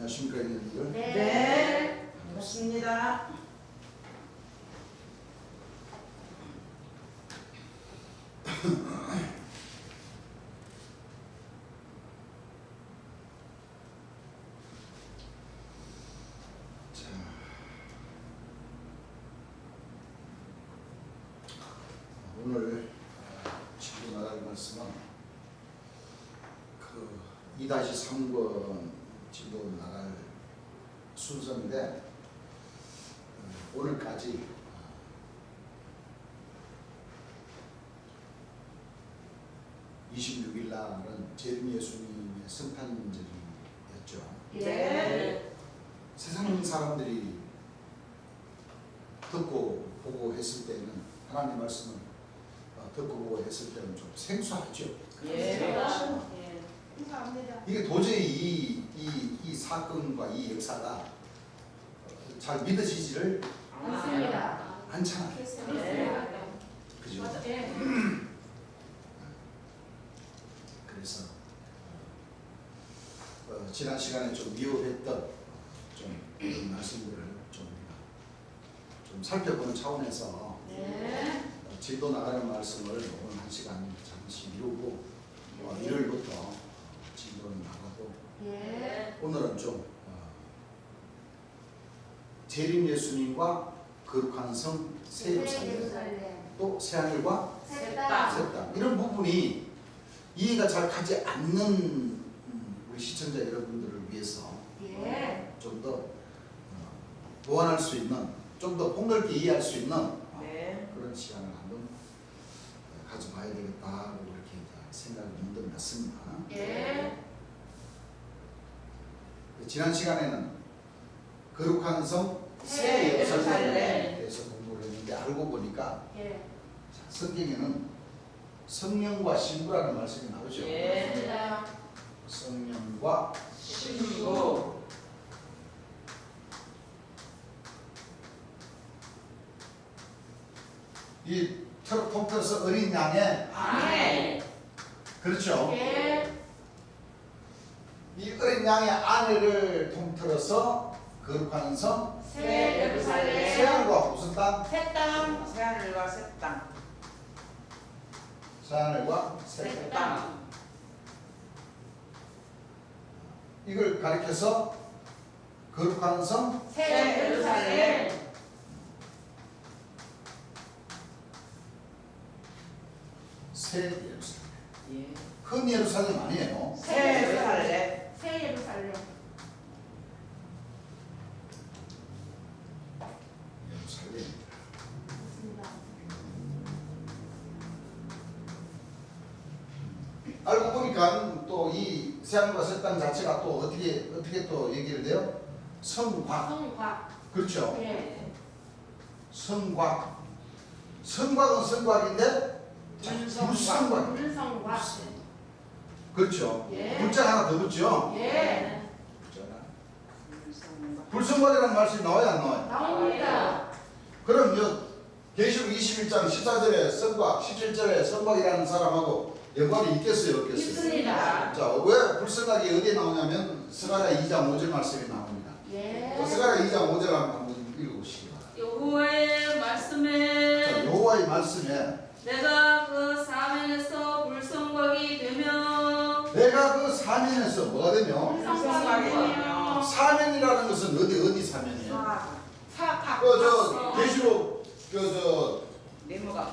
안녕하십니까, 여러분들. 네. 반갑습니다. 자, 오늘 지금 나갈 말씀은 그 2-3권 지금 나갈 순서인데 오늘까지 26일 날은 재림 예수님의 성탄절이었죠. 네. 세상 사람들이 듣고 보고 했을 때는 하나님 말씀을 듣고 보고 했을 때는 좀 생소하죠. 예. 감사합니다. 이게 도저히 이 사건과 이 역사가 잘 믿어지지를 맞습니다. 않잖아요. 네. 그죠? 맞아. 예. 그래서 지난 시간에 좀 미흡했던 좀 이런 말씀들을 좀 우리가 좀 살펴보는 차원에서 네. 진도 나가는 말씀을 오늘 한 시간 잠시 미루고 일요일부터 진도는 나가고 예. 오늘은 좀 재림 예수님과 거룩한 성 새 예루살렘 또 새하늘과 새 땅 이런 부분이 이해가 잘 가지 않는 우리 시청자 여러분들을 위해서 예. 좀 더 보완할 수 있는 좀 더 폭넓게 이해할 수 있는 네. 그런 시간을 한번 가져봐야 되겠다고 이렇게 생각이 문득 났습니다. 예. 지난 시간에는 거룩한 성 새 예루살렘. 대해서 공부를 했는데 알고 보니까 예. 성경에는 성령과 신부라는 말씀이 나오죠. 예. 맞습니다. 성령과 신부. 이 통틀어서 어린 양의 아멘. 그렇죠. 예. 이 어린 양의 아내를 통틀어서 거룩한 성 새 예루살렘. 새하늘과 무슨 땅? 새 땅. 새하늘과 새 땅. 새하늘과 새 새 땅. 땅. 이걸 가리켜서 거룩한 성 새 예루살렘. 새 예루살렘. 예. 큰 예루살렘 아니에요. 새 예루살렘. 새 예루살렘. 예루살렘. 맞습니다. 알고 보니까 또 이 새하늘과 새 땅 자체가 또 어떻게 또 얘기를 돼요? 성곽. 성곽. 그렇죠. 예. 성곽. 성곽은 성곽인데 불성곽. 불성곽. 그렇죠. 예. 불자 하나 더 붙죠. 예. 불성곽이라는 말씀이 나와요, 안 나와요? 나옵니다. 그럼 계시록 21장 14절에 성곽, 17절에 성곽이라는 사람하고 연관이 있겠어요, 없겠어요? 있습니다. 자, 왜 불성곽이 어디에 나오냐면 스가랴 2장 5절 말씀이 나옵니다. 예. 스가랴 2장 5절 한번 읽어보시기 바랍니다. 여호와의 자, 말씀에 여호와의 말씀에 내가 그 사면에서 불성곽이 되며 내가 그 사면에서 뭐가 되며 불성곽이며 사면이라는 것은 어디 사면이에요? 사각. 계시록 네모가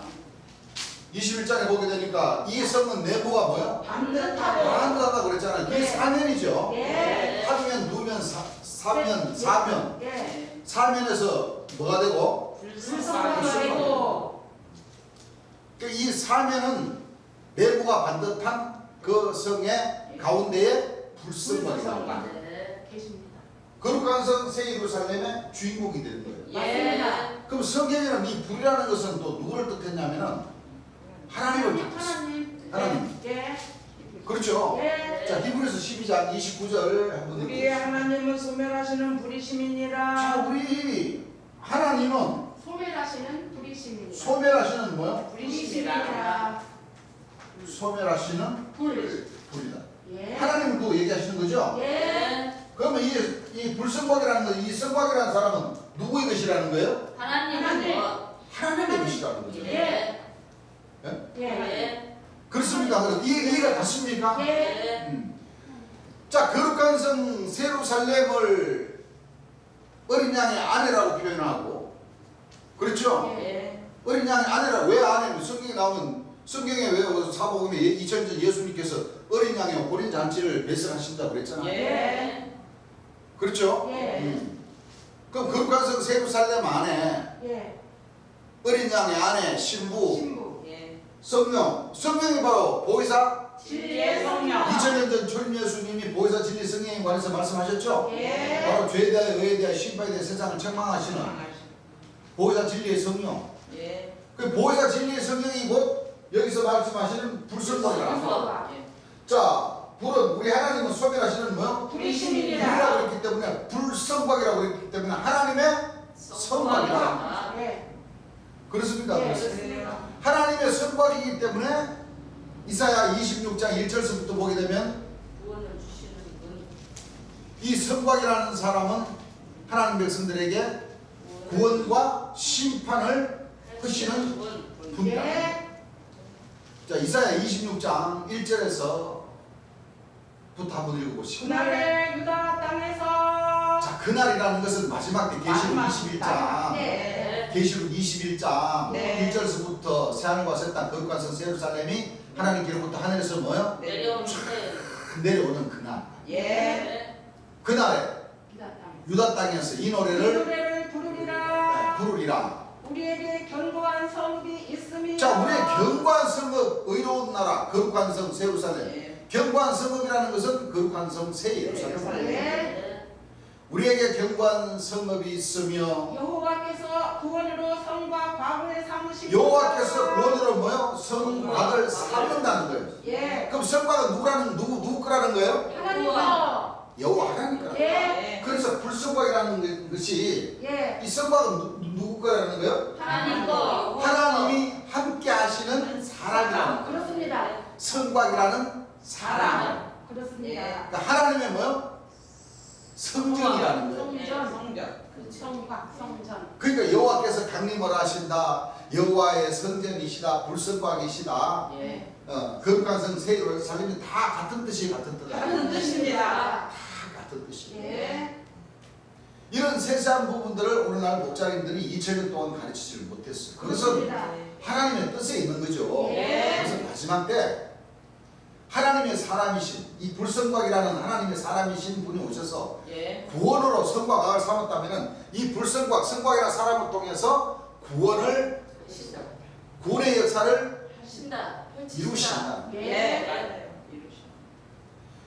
21장에 보게 되니까 이 성은 내부가 뭐야? 반듯하고. 반듯하다 그랬잖아요. 그게 예. 사면이죠. 예. 하면 두면 사면 사면 예. 사면에서 뭐가 되고 불성곽이고. 이 사면은 내부가 반듯한 그 성의 가운데에 불성곽이다. 네. 계십니다. 거룩한 성 새 예루살렘의 주인공이 되는 거예요. 맞습니다. 그럼 성경에는 이 불이라는 것은 또 누구를 뜻했냐면은 하나님을 뜻했어요. 하나님. 예. 그렇죠. 예. 자, 히브리서 12장 29절 한번 우리의 읽어보세요. 하나님은 소멸하시는 자, 불이심이니라. 우리 하나님은 소멸하시는 불이심입니다. 소멸하시는 뭐요? 불이심이라. 소멸하시는 불. 불이다. 예. 하나님을 또 얘기하시는 거죠? 예. 그러면 이 불성곽이라는 거, 이 성곽이라는 사람은 누구의 것이라는 거예요? 하나님의 것. 하나님의 것이라는 거죠. 예. 예. 예. 그렇습니까? 그럼 이해가 갔습니까? 예. 자, 거룩한 성 세루살렘을 어린 양의 아내라고 표현하고, 그렇죠? 예. 어린 양의 아내라. 왜 아내? 성경에 나오면, 성경에 왜 사복음에 2000년 전 예수님께서 어린 양의 혼인 잔치를 배설하신다고 그랬잖아요. 예. 그렇죠? 예. 그럼 거룩한 성 세루살렘 안에 예. 어린 양의 아내, 신부, 신부. 예. 성령이 바로 보혜사. 진리의 성령. 2000년 전 초림 예수님이 보혜사 진리 성령에 관해서 말씀하셨죠? 예. 바로 죄에 대하여 의에 대하여 신바에 대해 세상을 책망하시는 보혜사 진리의 성령. 예. 그 보혜사 진리의 성령이 곧 여기서 말씀하시는 불성곽이라. 불성곽. 자, 불은 우리 하나님은 소멸하시는 뭐요? 불이심이니라. 불이라고 그랬기 때문에 불성곽이라고 그랬기 때문에 하나님의 성곽이라. 예. 그렇습니까? 예. 그렇습니다. 하나님의 성곽이기 때문에 이사야 26장 1절서부터 보게 되면 구원을 주시는 분. 이 성곽이라는 사람은 하나님 백성들에게 구원과 심판을 하시는 분이다. 예. 자, 이사야 26장 1절에서 부터 한번 읽어보시죠. 그날에 유다 땅에서 자, 그날이라는 것은 마지막 때 계시록 마지막 21장 네. 계시록 21장 네. 1절에서부터 새하늘과 새 땅 거룩한 성 세루살렘이 하나님께로부터 하늘에서 뭐요? 내려오는데. 내려오는 그날. 예. 그날에 유다 땅. 유다 땅에서 이 이 노래를 노래를 부르리라. 부르리라. 우리에게 견고한 성읍이 있음이라. 자, 우리의 견고한 성읍, 의로운 나라, 거룩한 성 세루살렘. 예. 견고한 성읍이라는 것은 거룩한 성 새 예루살렘. 예. 우리에게 견고한 성읍이 있으며 여호와께서 구원으로 성과 과거에 삼으시고 여호와께서 구원으로 뭐요? 성곽을 삼는다는 거예요. 예. 그럼 성곽은 누구 거라는 거예요? 하나님 거. 여호와 하나님 거라는 거예요. 예. 그래서 불성곽이라는 것이 예. 이 성곽은 누구 거라는 거예요? 하나님 거. 하나님이 함께 하시는 사람이라는 거예요. 그렇습니다. 성곽이라는 사람. 그렇습니다. 그러니까 하나님의 뭐요? 성전이라는 거예요. 성전. 성전. 성곽, 성전. 그러니까 여호와께서 강림을 하신다. 여호와의 성전이시다. 불성곽이시다. 예. 거룩한 성 새 예루살렘이 다 같은 뜻이 같은 뜻. 같은 뜻입니다. 다 같은 뜻이에요. 예. 이런 세세한 부분들을 오늘날 목자님들이 2000년 동안 가르치지를 못했어요. 그것은 그렇습니다. 하나님의 뜻에 있는 거죠. 예. 그래서 마지막 때 하나님의 사람이신 이 불성곽이라는 하나님의 사람이신 분이 오셔서 예. 구원으로 성곽을 삼았다면 이 불성곽, 성곽이라는 사람을 통해서 구원의 역사를 하신다. 이루신다. 예. 맞아요. 이루시.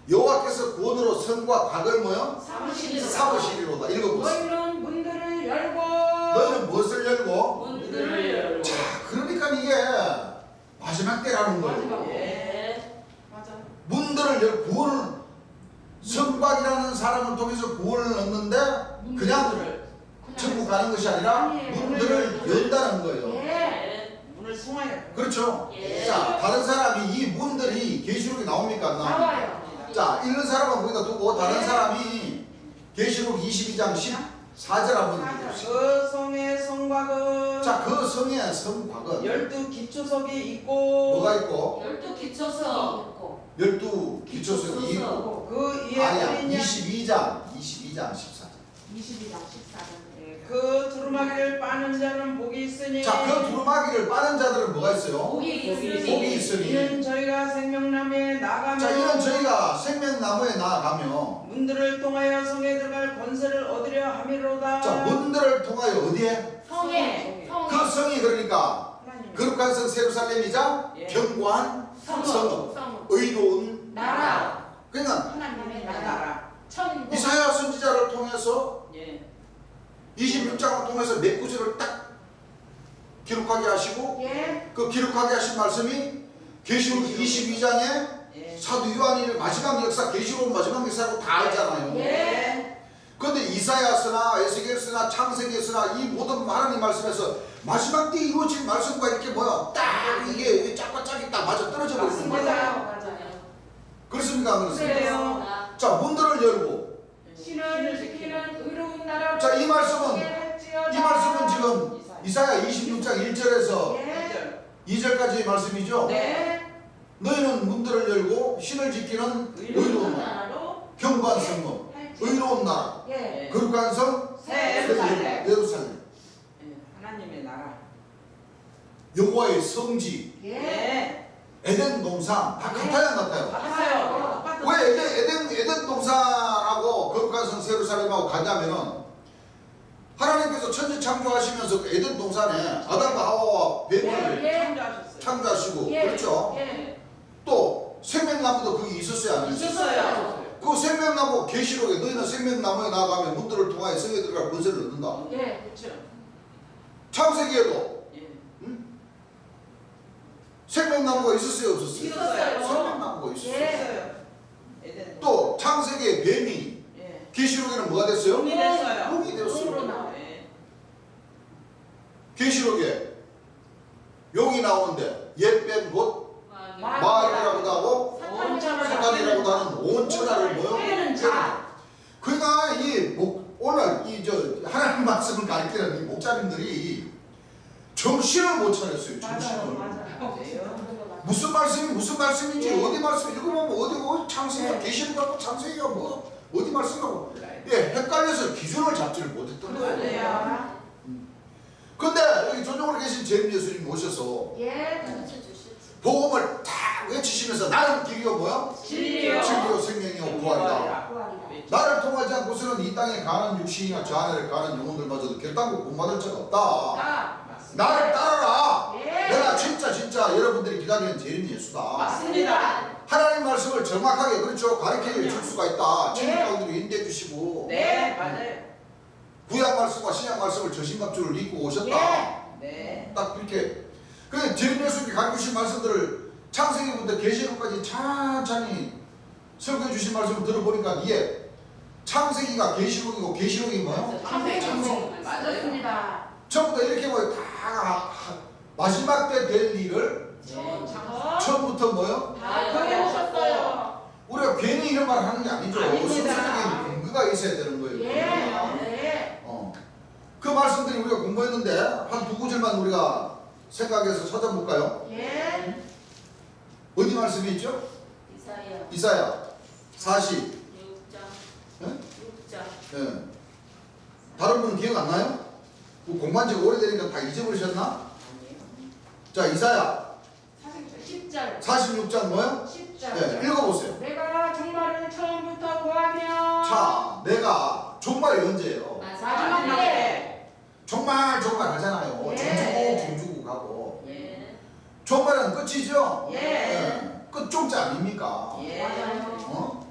여호와께서 구원으로 성과 곽을 뭐요? 사무실이로다. 사무실이로다. 읽어보세요. 너희는 문들을 열고 너희는 무엇을 열고? 문들을 열고. 자, 그러니까 이게 마지막 때라는 거예요. 마지막. 예. 맞아. 문들을 열 구원을 성곽이라는 사람을 통해서 구원을 얻는데 그냥 천국 가는 것이 아니라 아니에요. 문들을 연다는 거예요. 예. 예. 문을 통하여. 그렇죠? 예. 자, 다른 사람이 이 문들이 계시록에 나옵니까? 안 나옵니까? 나와요. 자, 읽는 사람은 거기다 두고 다른 네. 사람이 계시록 22장 14절 한번 읽어보시죠. 그 성의 성곽은 자, 그 성의 성곽은 12 기초석이 있고 뭐가 있고 12 기초서. 12 기초석이 기초석. 있고 그 이에 아니야, 어린 양 22장 14절. 22장 14절. 그 두루마기를 빠는 자는 복이 있으니 자, 그 두루마기를 빠는 자들은 뭐가 있어요? 복이 복이 있으니. 이는 저희가 생명나무에 나가며 자, 이는 저희가 생명나무에 나아가며 문들을 통하여 성에 들어갈 권세를 얻으려 함이로다. 자, 문들을 통하여 어디에? 성에. 그 성이 그러니까 하나님. 거룩한 성 세루살렘이자 예. 견고한 성읍, 성읍. 의로운 나라. 그러니까 하나님의 나라. 나라. 천국. 이사야 선지자를 통해서 예. 26장을 통해서 몇 구절을 딱 기록하게 하시고 예. 그 기록하게 하신 말씀이 계시록 22장에 예. 사도 요한이 마지막 역사, 계시록 마지막 역사라고 다 알잖아요. 예. 그런데 이사야서나 에스겔서나 창세기서나 이 모든 하나님 말씀에서 마지막 때 이루어질 말씀과 이렇게 뭐야 딱 이게 짝과 짝이 딱 맞아 떨어져 버리는 거예요. 맞아요. 맞아요. 그렇습니까? 안 그렇습니까? 그래요. 자, 문들을 열고 신을 지키는 이사야 26장 1절에서 예. 2절까지의 말씀이죠. 네. 너희는 문들을 열고 신을 지키는 의로운 나라, 나라로 견고한 성읍, 의로운 나라, 예. 거룩한 성 새 예루살렘. 예루살렘, 하나님의 나라. 여호와의 성지, 예. 에덴 동산 다 같아요, 안 같아요? 같아요. 왜 에덴 동산하고 거룩한 성 예루살렘하고 가냐면은 하나님께서 천지 창조하시면서 그 에덴 동산에 아담과 하와와 뱀을 예. 창조하셨어요. 창조하시고 예. 그렇죠? 예. 또 생명나무도 거기 있었어요, 안 있었어요? 있었어요. 그 생명나무 계시록에 너희는 생명나무에 나가면 문들을 통하여 성에 들어갈 권세를 얻는다. 예. 그렇죠. 창세기에도 예. 생명나무가 있었어요, 없었어요? 있었어요. 생명나무가 있었어요. 예. 있어요. 에덴. 또 창세기에 뱀이 예. 계시록에는 뭐가 됐어요? 용이 됐어요. 용이 되었어요. 용으로 나와요. 예. 계시록에 용이 나오는데 옛뱀 곧 마귀라고도 하고 사탄이라고도 하는 온천하를 뭐요? 는 자. 그러니까 오늘 하나님 말씀을 가르치는 이 목사님들이 정신을 못 차렸어요. 정신을. 맞아요. 무슨 말씀인지 예. 어디 말씀 읽어보면 어디 창세기가 예. 계시록하고 창세기가 뭐 어디 말씀하고 몰라요. 헷갈려서 기준을 잡지를 못했던 거예요. 맞아요. 근데 여기 전종으로 계신 재림 예수님 오셔서 예. 복음을 딱 외치시면서 나는 길이요 뭐야? 진리요. 진리요 생명이요 부활이다. 구하리라. 나를 통하지 않고서는 이 땅에 가는 육신이나 저 하늘에 가는 영혼들마저도 결단코 구원받을 자가 없다. 자. 나를 따라라. 예. 내가 진짜 여러분들이 기다리는 재림 예수다. 맞습니다. 하나님 말씀을 정확하게 그렇죠 가르쳐 줄 수가 있다. 진리 예. 가운데로 인도해 주시고 네, 맞아요. 구약 말씀과 신약 말씀을 저신갑주를 입고 오셨다. 예. 네. 딱 이렇게 그 재림 예수님이 가르쳐 주신 말씀들을 창세기부터 계시록까지 찬찬히 설교해 주신 말씀을 들어보니까 이게 창세기가 계시록이고 계시록이 뭐예요? 창세기. 맞아요. 맞습니다. 전부 다 이렇게 뭐예요? 다 마지막 때 될 일을 처음부터 뭐예요? 다 경험하셨어요. 우리가 괜히 이런 말 하는 게 아니죠. 아닙니다. 순수적인 근거가 있어야 되는 거예요. 예. 예. 그 말씀들이 우리가 공부했는데 한 두 구절만 우리가 생각해서 찾아볼까요? 예. 어디 말씀이 있죠? 이사야 이사야 40. 6장 예? 6장 예. 다른 분 기억 안 나요? 뭐 공부한 지가 오래되니까 다 잊어버리셨나? 자 이사야 10절. 46장 뭐요? 10절. 예, 읽어보세요. 내가 종말을 처음부터 구하며 자 내가 종말이 언제예요? 마지막 때. 정말 하잖아요. 예. 종주고 가고 예 종말은 끝이죠? 예. 끝 종자 아닙니까? 예. 맞아요.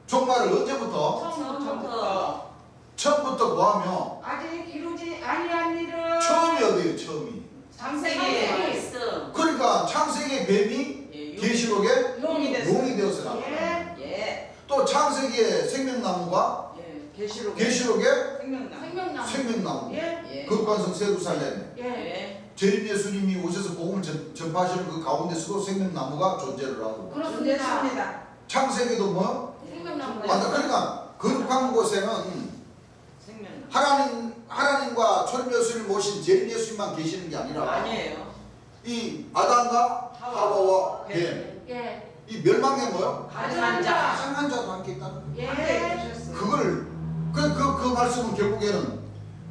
종말을 언제부터? 처음부터 처음부터 구하며 아직 이루지 아니한 일을 처음이 어디예요? 처음이. 창세기. 말씀 그러니까 창세기의 뱀이 예, 계시록에 용이 됐어요. 용이 되어서 나와. 예. 예. 또 창세기의 생명나무가 예. 계시록. 계시록에 생명나. 생명나무. 생명나무. 예. 예. 거룩한 성 세루살렘. 예. 예. 재림 예수님이 오셔서 복음을 전파하시는 그 가운데서도 생명나무가 존재를 하고. 그렇습니다. 존재습니다. 창세기도 뭐? 생명나무. 맞아. 그러니까 거룩한 곳에는 생명나. 하나님과 초림 예수님 모신 재림 예수님만 계시는 게 아니라 아니에요. 이 아담과 하와와 뱀. 예. 이 멸망의 뭐요? 가증한 자. 가증한 자도 함께 있다는 거예요. 예. 그걸 그 말씀은 결국에는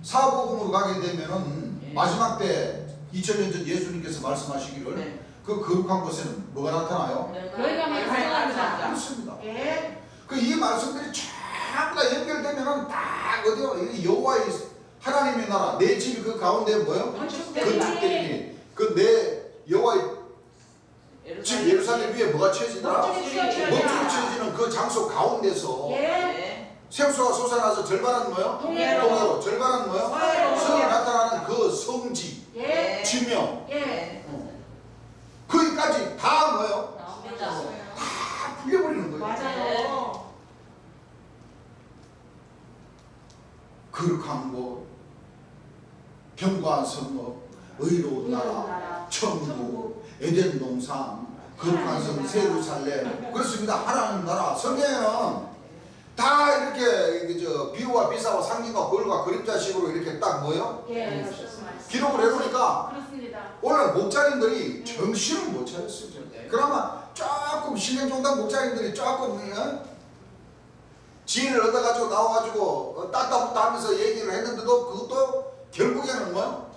사복음으로 가게 되면은 예. 마지막 때 2000년 전 예수님께서 말씀하시기를 네. 그 거룩한 곳에는 뭐가 나타나요? 너희가 가증한 자. 그렇습니다. 예. 그 이 말씀들이 전부 다 연결되면은 딱 어디요? 이 여호와의 하나님의 나라 내 집이 그 가운데 뭐요? 건축되니 그 내 여호와의 집 예루살렘 위에 뭐가 채워지더라? 멋지게 멋지게 채워지더라. 채워지는 그 장소 가운데서 예. 예. 생수가 솟아나서 절반은 뭐요? 동해로. 절반은 뭐요? 서해로. 서로 나타나는 그 성지, 예. 지명, 예. 거기까지 다 뭐요? 나옵니다 다 풀려버리는 거예요. 맞아요. 거룩한 곳, 견고한 성읍, 의로운 나라, 천국, 에덴 동산, 거룩한 성 세루살렘. 그렇습니다. 하나님 나라. 성경에는 다 이렇게 이렇게 저 비유와 비사와 상징과 거울과 그림자식으로 이렇게 딱 뭐요? 예. 기록을 해놓으니까 그렇습니다. 오늘 목자님들이 정신을 못 차렸어요. 그나마 조금 신령종당 목자님들이 조금 지혜를 얻어가지고 나와가지고 따따붙다 하면서 얘기를 했는데도 그것도 결국에는 뭐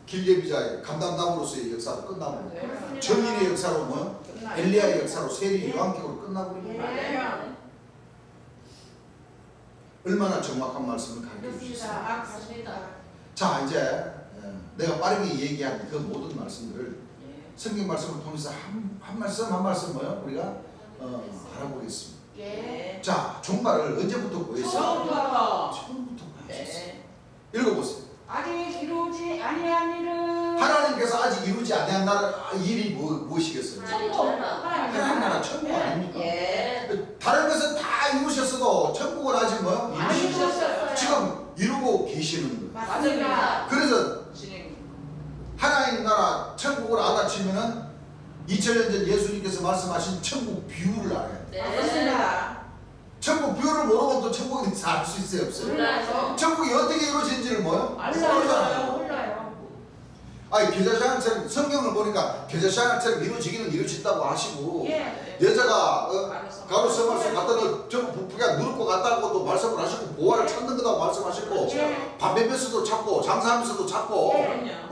길예비자의 감담담으로서의 역사로 끝나고 그렇습니다. 정인의 역사로 뭐 엘리야의 역사로 세리 요한격으로 끝나버리는 거예요. 예. 얼마나 정확한 말씀을 가르쳐 그렇습니다. 주셨어요. 아, 맞습니다. 자 이제 내가 빠르게 얘기한 그 모든 말씀들을 성경 말씀을 통해서 한 말씀 한 말씀 뭐요? 우리가 알아보겠습니다. 예. 자 종말을 언제부터 보였어요? 처음부터. 처음부터 보였어요. 네. 읽어보세요. 아직 이루지 아니한 일은 하나님께서 아직 이루지 아니한 일이 무엇이겠어요? 하나님 나라 천국 아닙니까? 예. 다른 것은 다 이루셨어도 천국은 아직 뭐요? 안 이루셨어요. 지금 이루고 계시는 거예요. 맞습니다. 그래서 진행. 하나님 나라 천국을 알아치면은 2000년 전 예수님께서 말씀하신 천국 비유를 알아야 돼요. 맞습니다. 천국 비유를 모르면 또 천국에 대해서 알 수 있어요, 없어요? 몰라요. 천국이 어떻게 이루어진지를 뭐요? 몰라요. 몰라요. 아니 계좌시장처럼 성경을 보니까 계좌시장처럼 이루어지기는 이루어진다고 하시고 예. 여자가 가로 서말서 갖다 저 부부가 누르고 갔다고도 말씀을 하시고 보화를 찾는 거다고 말씀하셨고 예. 밤배면서도 찾고 장사하면서도 찾고 예.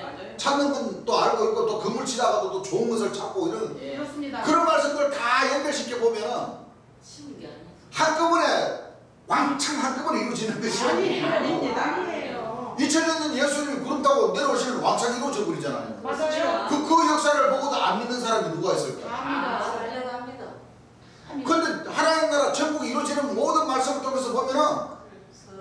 맞아요. 찾는 건 또 알고 있고 또 건물 치다가도 또 좋은 것을 찾고 이런 예. 그렇습니다. 그런 말씀들 다 연결시켜 보면 쉬운 게 아니야. 한꺼번에 왕창 한꺼번에 이루어지는 것이 아닙니다. 아니에요. 2000년 전 예수님이 구름 타고 내려오시면 왕창 이루어져 버리잖아요. 맞아요. 그 역사를 보고도 안 믿는 사람이 누가 있을까? 압니다. 살려고 합니다. 그런데 하나님 나라 천국이 이루어지는 모든 말씀을 통해서 보면은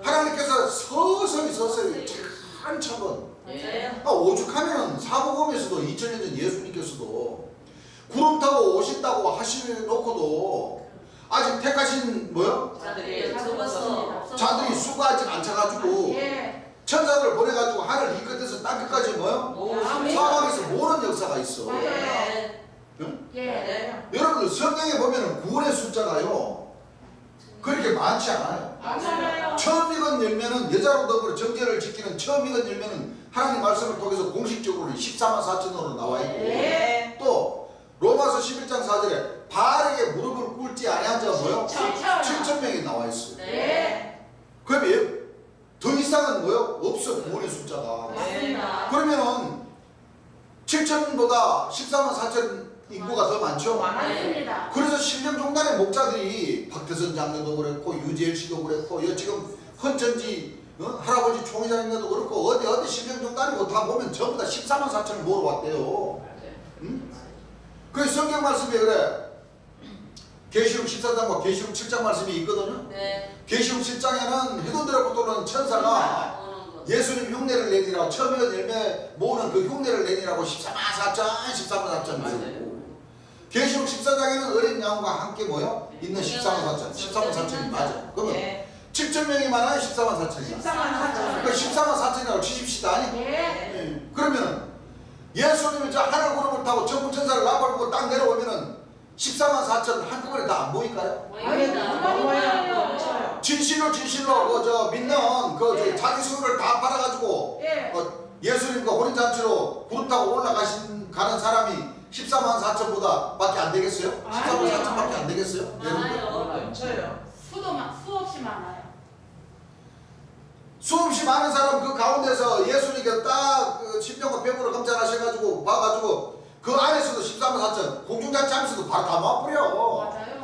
하나님께서 서서히 차근차근 맞아요. 오죽하면 사복음에서도 2000년 전 예수님께서도 구름 타고 오신다고 하시놓고도 아직 택하신 뭐요? 자들이 적었어. 자들이 수가 아직 안 차가지고 예. 천사들 보내가지고 하늘 이 끝에서 땅 끝까지 뭐요? 아멘. 사방에서 모는 역사가 있어. 맞아요. 응? 예. 여러분들 성경에 보면은 구원의 숫자가요 그렇게 많지 않아요. 맞아요. 처음 익은 열매는 여자로 더불어 정죄를 지키는 처음 익은 열매는 하나님 말씀을 통해서 공식적으로는 14만 4천으로 나와 있고 예. 또 로마서 11장 4절에 바르게 무릎을 꿇지 아니한 자가 뭐요? 7천 명이 나와 있어요. 예. 그러면 더 이상은 뭐요? 없어 구원의 숫자가. 맞습니다. 그러면은 7천보다 14만 4천 인구가 더 많죠? 맞습니다. 그래서 신령종단의 목자들이 박태선 장로도 그랬고 유재일 씨도 그랬고 지금 헌천지 할아버지 총회장님도 그렇고 어디 신령종단이고 다 보면 전부 다 14만 4천을 모아왔대요. 응? 그 성경 말씀이 그래. 계시록 14장과 계시록 7장 말씀이 있거든요. 네. 계시록 7장에는 해돈들로부터 오는 천사가 오는 거. 예수님 흉내를 내니라고 처음에 열매 모으는 그 흉내를 내니라고 14만 4천 맞아요. 계시록 14장에는 어린 양과 함께 모여 있는 14만 4천이 맞아. 그러면 예. 7천 명이 많아요? 14만 4천이요? 14만 4천. 그러니까 14만 4천이라고 치십시다. 아니? 예. 그러면은 예수님이 저 하늘 구름을 타고 천군 천사를 나발보고 딱 내려오면은 14만 4천 한꺼번에 다 안 보일까요? 아유, 진실로 그저 믿는 그 자기 수를 다 팔아가지고 예. 예수님과 혼인잔치로 구름 타고 가는 사람이 14만 4천보다 밖에 안 되겠어요? 14만 4천 밖에 안 되겠어요? 많아요. 저요. 수없이 많아요. 수없이 많은 사람 그 가운데서 예수님께서 딱그 심령과 폐부를 검찰하셔가지고 봐가지고 그 안에서도 14만 4천 공중잔치 하면서도 바로 다 모아버려. 맞아요.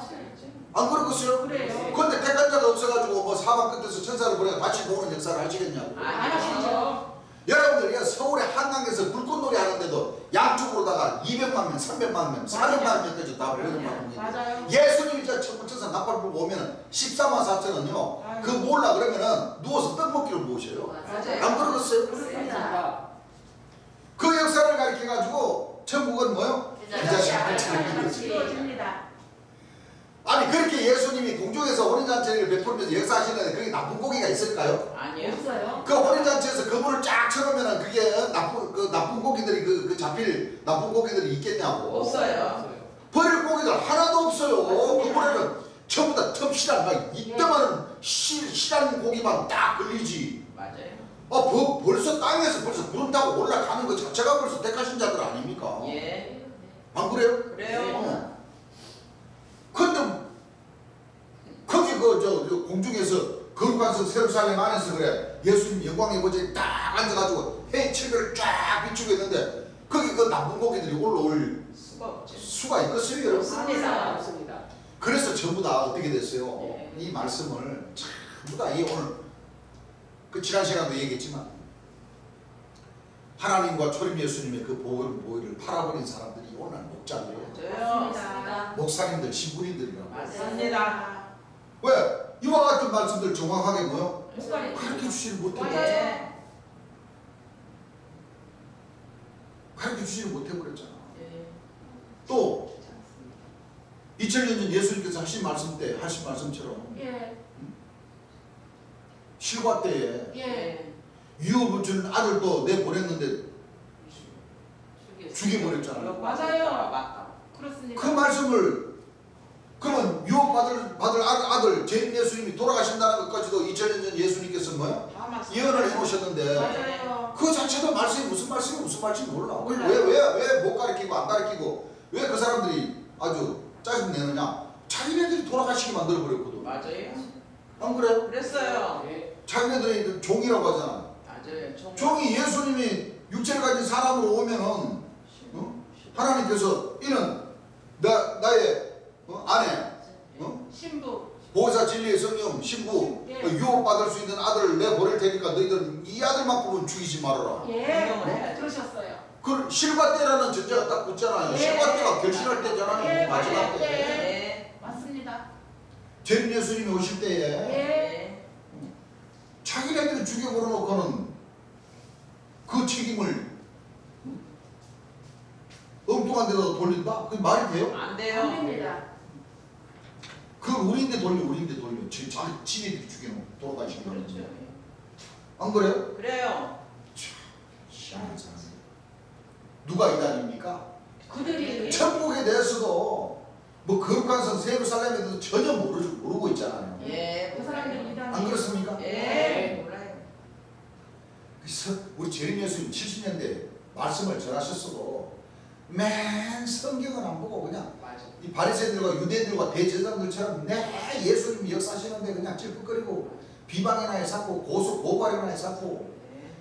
안 그러겠어요? 그래요. 근데 택한 자가 없어가지고 뭐 사방 끝에서 천사를 보내가 다시 모으는 역사를 하시겠냐고. 안 하시죠. 여러분들 서울의 한강에서 불꽃놀이 하는데도 양쪽으로다가 200만 명, 300만 명, 400만 명까지 다 모이는 방법이에요. 맞아요. 예수님이 저 천군천사 나팔 불고 오면은 14만 4천은요 아유. 그 몰라 그러면은 누워서 떡 먹기를 모셔요. 맞아요. 안 그러겠어요? 그렇습니다. 그 역사를 가리켜가지고 천국은 뭐요? 같이 이루어집니다. 아니 그렇게 예수님이 공중에서 혼인잔치를 베풀면서 역사하시는데 그게 나쁜 고기가 있을까요? 아니요. 없어요. 그 혼인잔치에서 그물을 쫙 쳐놓으면은 그게 나쁜 고기들이 그 잡힐 나쁜 고기들이 있겠냐고. 없어요. 버릴 고기들 하나도 없어요. 그물에는 전부 다 텀실한 막 이때만은 실한 고기만 딱 걸리지. 맞아요. 벌써 땅에서 벌써 구름 타고 올라가는 것 자체가 벌써 택하신 자들 아닙니까? 예. 안 그래요? 그래요. 근데 거기 저 공중에서 거룩한 성 예루살렘 안에서 그래 예수님 영광의 보좌에 딱 앉아가지고 해 칠별을 쫙 비추고 있는데 거기 그 나쁜 고기들이 올라올 수가 없죠. 수가 있겠어요, 여러분? 없습니다. 없습니다. 그래서 전부 다 어떻게 됐어요? 네. 이 말씀을 전부 다 오늘 그 지난 시간도 얘기했지만 하나님과 초림 예수님의 그 보혈을 팔아버린 사람들이 오늘 목자들이에요. 맞아요. 맞습니다. 목사님들, 신부님들이라고. 맞습니다. 왜? 이와 같은 말씀들 정확하게 뭐요? 목걸이. 가르쳐 주지를 못해요. 맞아요. 가르쳐 주지를 못해버렸잖아. 예. 또 2000년 전 예수님께서 하신 말씀처럼 예. 실과 때에 예. 유업을 주는 아들도 내보냈는데 죽여버렸잖아요. 맞아요. 맞다. 그렇습니다. 그 말씀을 그러면 유업 받을 아들 죄인 예수님이 돌아가신다는 것까지도 2000년 전 예수님께서 뭐야? 다 맞습니다. 예언을 해놓으셨는데 맞아요. 그 자체도 말씀이 무슨 말씀인지 몰라. 몰라요. 왜 못 가르치고 안 가르치고 왜 그 사람들이 아주 짜증 내느냐? 자기네들이 돌아가시게 만들어 버렸거든. 맞아요. 안 그래? 그랬어요. 자기네들이 종이라고 하잖아. 맞아요. 종이 예수님이 육체를 가진 사람으로 오면은 하나님께서 이는 나의 아내, 신부. 보혜사 진리의 성령, 신부, 예. 유업받을 수 있는 아들을 내보낼 테니까 너희들은 이 아들만큼은 죽이지 말아라. 예. 그러셨어요. 그 실과때라는 전제가 딱 붙잖아요. 예. 실과때가 결실할 때잖아요. 예, 마지막 맞아요. 때. 예. 맞습니다. 죄인 예수님이 오실 때에 예. 자기네들이 죽여버려놓고는 그 책임을 엉뚱한 데다 돌린다? 그게 말이 돼요? 안 돼요. 안 됩니다. 그걸 우리인데 돌려. 자기 지네들이 죽여놓고 돌아가시는 거죠. 그렇죠. 안 그래요? 그래요. 희한한 사람. 누가 이단입니까? 그들이 천국에 대해서도 뭐 거룩한 성 예루살렘에 대해서 전혀 모르고 있잖아요. 예. 그 사람들이 이단. 안 그렇습니까? 예. 몰라요. 그래서 우리 재림 예수님 70년대 말씀을 전하셨어도 맨 성경을 안 보고 그냥 맞아. 이 바리새인들과 유대인들과 대제사장들처럼 내 예수님이 역사하시는데 그냥 찔끔 비방이나 해쌌고 고발이나 해쌌고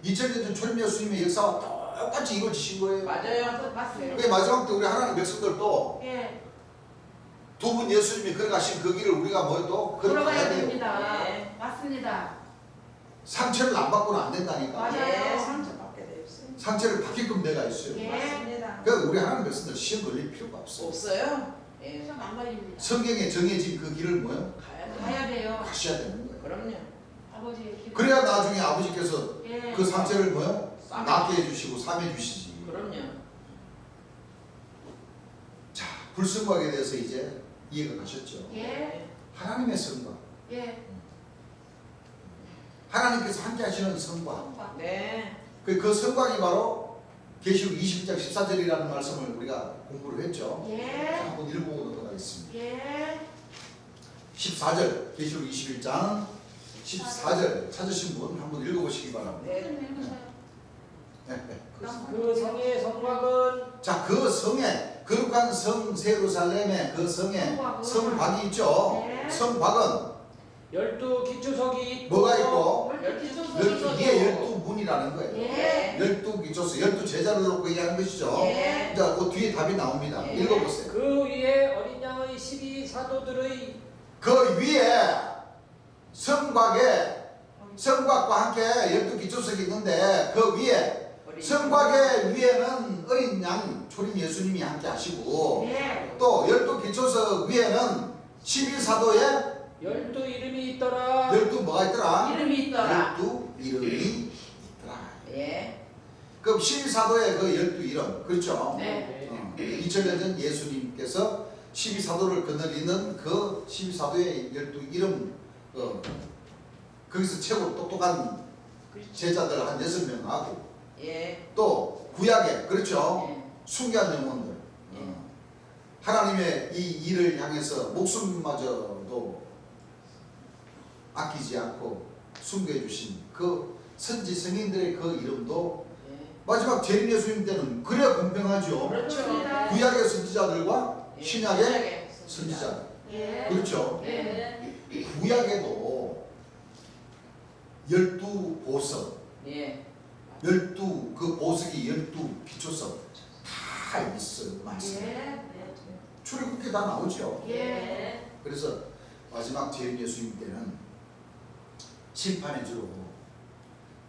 2000년 전 초림 예수님의 역사와 똑같이 이루어지신 거예요. 맞아요. 맞습니다. 그게 마지막 때 우리 하나님 백성들도 예. 두 분 예수님이 걸어가신 그 길을 우리가 뭐또 걸어가야 걸어가야 돼요. 됩니다. 예. 맞습니다. 상처를 안 받고는 안 된다니까. 맞아요. 예. 상처받게 돼 있어요. 상처를 받게끔 내가 있어요. 예. 맞습니다. 그러니까 우리 하나님 백성들 시험 걸릴 필요가 없어. 없어요. 예. 시험 안 걸립니다. 성경에 정해진 그 길을 뭐요? 가야 돼. 가야 돼요. 가셔야 되는 거예요. 그럼요. 아버지의 길. 그래야 나중에 아버지께서 예. 그 상처를 뭐요? 싸매. 낫게 해주시고 삼해 주시지. 그럼요. 자, 불성곽에 대해서 이제 이해가 가셨죠? 예. 하나님의 성곽, 예. 하나님께서 함께 하시는 성곽. 성과. 네. 그 성곽이 바로 계시록 21장 14절이라는 말씀을 우리가 공부를 했죠. 자, 예. 한번 읽어보고 넘어가겠습니다. 예. 14절, 계시록 21장 14절 찾으신 분 한번 읽어보시기 바랍니다. 네. 좀 읽으셔요. 네, 네. 그 성의 성곽은 자, 그 성에 거룩한 성 예루살렘의 그 성에 성곽은? 성곽이 있죠. 네. 성곽은 12기초석이 있고 뭐가 있고? 열두 기초소. 12개의 12문이라는 거예요. 예. 12기초서 12제자를 놓고 얘기하는 것이죠. 예. 자, 그 뒤에 답이 나옵니다. 예. 읽어보세요. 그 위에 어린 양의 12사도들의 그 위에 성곽과 함께 12기초석이 있는데 그 위에 성곽의 위에는 어린 양 초림 예수님이 함께 하시고 예. 또 12기초석 위에는 12사도의 12 이름이 있더라. 12 뭐가 있더라? 이름이 있더라. 12 이름이 있더라. 예. 그럼 12사도의 그 12 이름 그렇죠? 네. 2000년 전 예수님께서 12사도를 거느리는 그 12사도의 12 이름 거기서 최고 똑똑한 제자들 한 6명하고 예. 또 구약에 그렇죠? 예. 순교한 영혼들 예. 하나님의 이 일을 향해서 목숨마저도 또 아끼지 않고 순교해 주신 그 선지 성인들의 그 이름도 마지막 재림 예수님 때는 그래야 공평하죠. 그렇죠. 구약의 선지자들과 신약의 신약의 선지자들. 예. 그렇죠. 네. 구약에도 12보석, 예. 12그 보석이 12 기초석 다 있어요. 말씀. 예. 출애굽기 다 나오죠. 예. 그래서 마지막 재림 예수님 때는 심판의 주로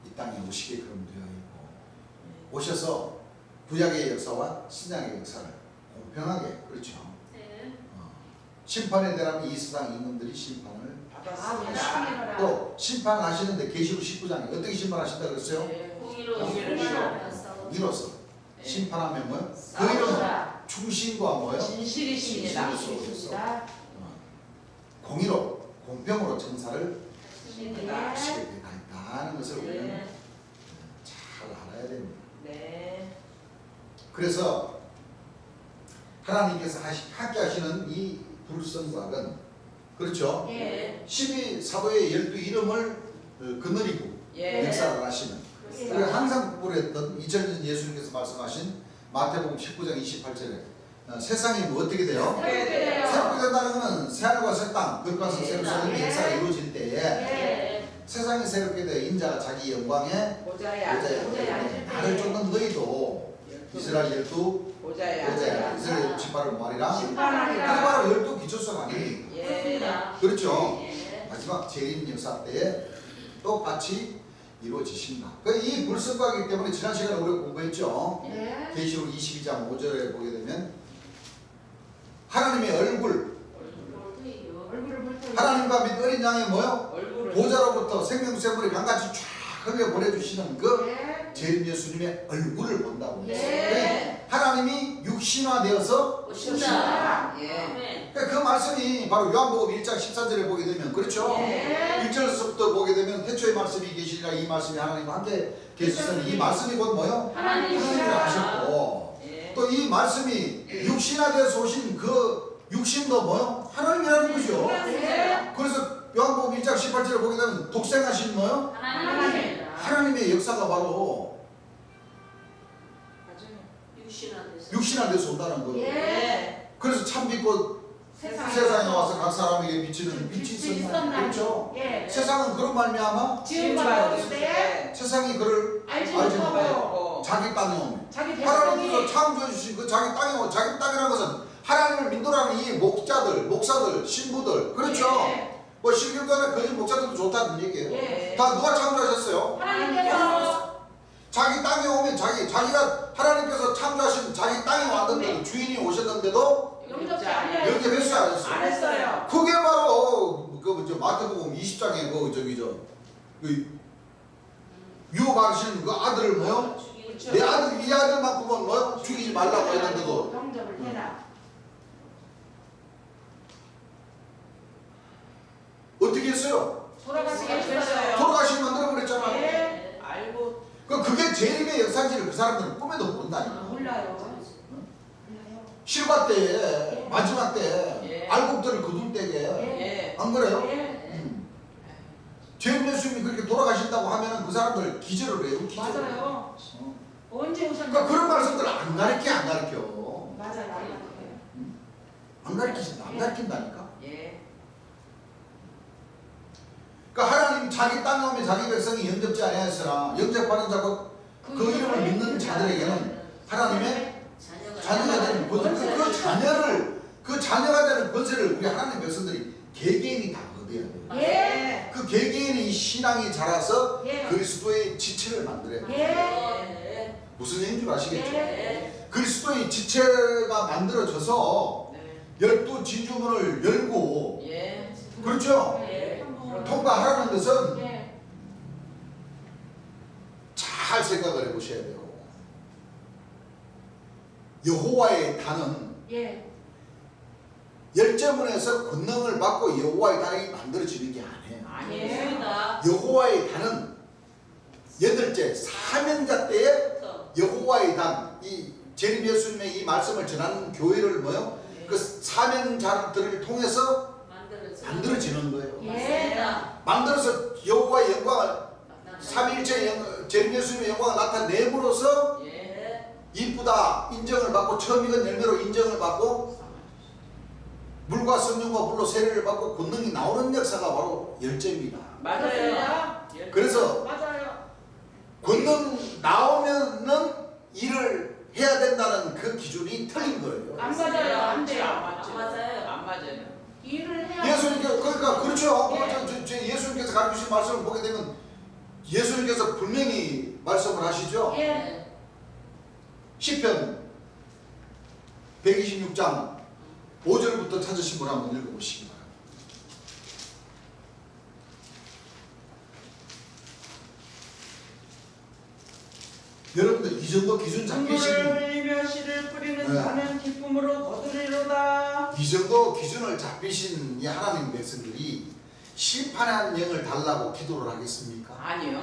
이 땅에 오시게 그럼 되어 있고 오셔서 구약의 역사와 신약의 역사를 공평하게 그렇죠. 네. 심판에 대한 이 세상 임금들이 심판을 받았습니다. 또 심판하시는데 계시록 19장에 어떻게 심판하신다 그랬어요? 공의로 공의로 이로써 네. 심판하면 뭐예요? 그 싸우라. 이름은 충신과 뭐예요? 진실이십니다. 진실이십니다. 공의로 공평으로 정사를 입니다. 하시게 되었다는 것을 우리는 네. 잘 알아야 됩니다. 네. 그래서 하나님께서 함께 하시는 이 불성곽은 그렇죠? 예. 12사도의 12이름을 거느리고 예. 역사를 하시는 예. 우리가 항상 공부했던 2000년 예수님께서 말씀하신 마태복음 19장 28절에 세상이 뭐 어떻게 돼요? 예. 새롭게 된다는 것은 새하늘과 새 땅, 거룩과 새로 사는 예. 역사가 이루어질 때에 네. 세상이 새롭게 되어 인자가 자기 영광에 보좌야. 보좌에 나를 쫓는 너희도 이스라엘 12 보좌야. 보좌야 이스라엘 지파를 모아리라 심판하리라. 그게 바로 12 기초성 아닙니까? 예. 그렇죠. 예. 마지막 재림 역사 때에 똑같이 이루어지신다. 이 불성곽이기 때문에 지난 시간에 우리가 공부했죠. 예. 계시록 22장 5절에 보게 되면 하나님의 얼굴, 얼굴을 볼 때. 하나님과 및 어린 양의 뭐요? 얼굴을 보좌로부터 생명샘물이 강같이 쫙 흘려 보내주시는 그 예. 재림 예수님의 얼굴을 본다고 예. 했어요. 하나님이 육신화되어서 오신다. 예. 네. 그 말씀이 바로 요한복음 1장 14절에 보게 되면 그렇죠. 예. 1절에서부터 보게 되면 태초에 말씀이 계시니까 이 말씀이 하나님과 함께 계시는 이 말씀이 곧 뭐요? 하나님이라 하셨고 예. 또 이 말씀이 육신화되어서 오신 그 육신도 뭐요? 하나님이라는 거죠. 예. 그래서 요한복음 1장 18절에 보게 되면 독생하신 뭐요? 하나님. 하나님의 역사가 바로 육신화돼서 온다는 거예요. 예. 그래서 참빛꽃 세상에 와서 각 사람에게 비치는 빛이 있었나 그렇죠. 예. 세상은 그런 말미암아 지음 받았을 때 세상이 그를 알지 알지 못하고 자기 땅에 오면 자기 하나님께서 백성이 창조해 주신 그 자기 땅에 오면 자기 땅이라는 것은 하나님을 믿노라는 이 목자들, 목사들, 신부들 그렇죠. 예. 뭐 신경전에 거짓 목자들도 좋다는 얘기예요. 예. 다 누가 창조하셨어요? 하나님께서 자기 땅에 오면 자기가 하나님께서 창조하신 자기 땅에 왔는데도 주인이 오셨는데도 영접지 아니에요. 이렇게 회수 안 했어요. 안 했어요. 그게 바로 그 마태복음 20장에 그 유혹하시는 그 아들을 뭐요? 내 아들 이 아들만큼은 뭐요? 죽이지 말라고 했는데도 영접을 해라. 어떻게 했어요? 돌아가시게 했어요. 돌아가시게 만들어버렸잖아요. 예. 알고 그게 재림의 역사인지를 그 사람들은 꿈에도 아, 모른다니까. 몰라요. 몰라요. 실과 때에 마지막 때 예. 알곡들을 거둘 때에 예. 안 그래요? 예. 재림 예수님이 그렇게 돌아가신다고 하면은 그 사람들 기절을 해요. 기절. 맞아요. 언제 오셨나? 그러니까 그런 말씀들 안 가르쳐. 맞아요. 안 가르치신다. 안 가르친다니까. 예. 그러니까 하나님 자기 땅에 오면 자기 백성이 영접지 아니하였으나 영접받은 자고 그 이름을 믿는 자들에게는 하나님의 자녀가 되는 권세. 그 자녀가 되는 권세를 우리 하나님 백성들이 개개인이 다 얻어야 돼요. 예. 그 개개인의 신앙이 자라서 예. 그리스도의 지체를 만들어야 돼요. 예. 무슨 얘기인 줄 아시겠죠? 예. 그리스도의 지체가 만들어져서 네. 12 진주문을 열고 예. 그렇죠? 예. 통과하라는 것은 예. 잘 생각을 해보셔야 돼요. 여호와의 단은 예. 열제문에서 권능을 받고 여호와의 단이 만들어지는 게 아니에요. 아니에요. 여호와의 단은 8째 사명자 때에 여호와의 단, 이 재림 예수님의 이 말씀을 전하는 교회를 뭐요? 그 사명자들을 통해서 만들어지는 거예요. 맞습니다. 만들어서 여호와의 영광을 삼위일체 재림 예수님의 영광을 나타내므로써 예. 이쁘다 인정을 받고 처음 익은 열매로 인정을 받고 물과 성령과 불로 세례를 받고 권능이 나오는 역사가 바로 열제입니다. 맞아요. 그래서 맞아요. 권능 나오면은 일을 해야 된다는 그 기준이 틀린 거예요. 안 맞아요. 안 돼요. 안 맞죠. 안 맞아요. 안 맞아요. 일을 해야. 예수님께서 그러니까 그렇죠. 예. 예수님께서 가르치신 말씀을 보게 되면 예수님께서 분명히 말씀을 하시죠. 예. 시편 126장 5절부터 찾으신 분 한번 읽어보시기 바랍니다. 여러분들 이 정도 기준 눈물을 잡히시면 흘리며 씨를 뿌리는 네. 자는 기쁨으로 거두리로다. 이 정도 기준을 잡히신 이 하나님 백성들이 심판한 영을 달라고 기도를 하겠습니까? 아니요.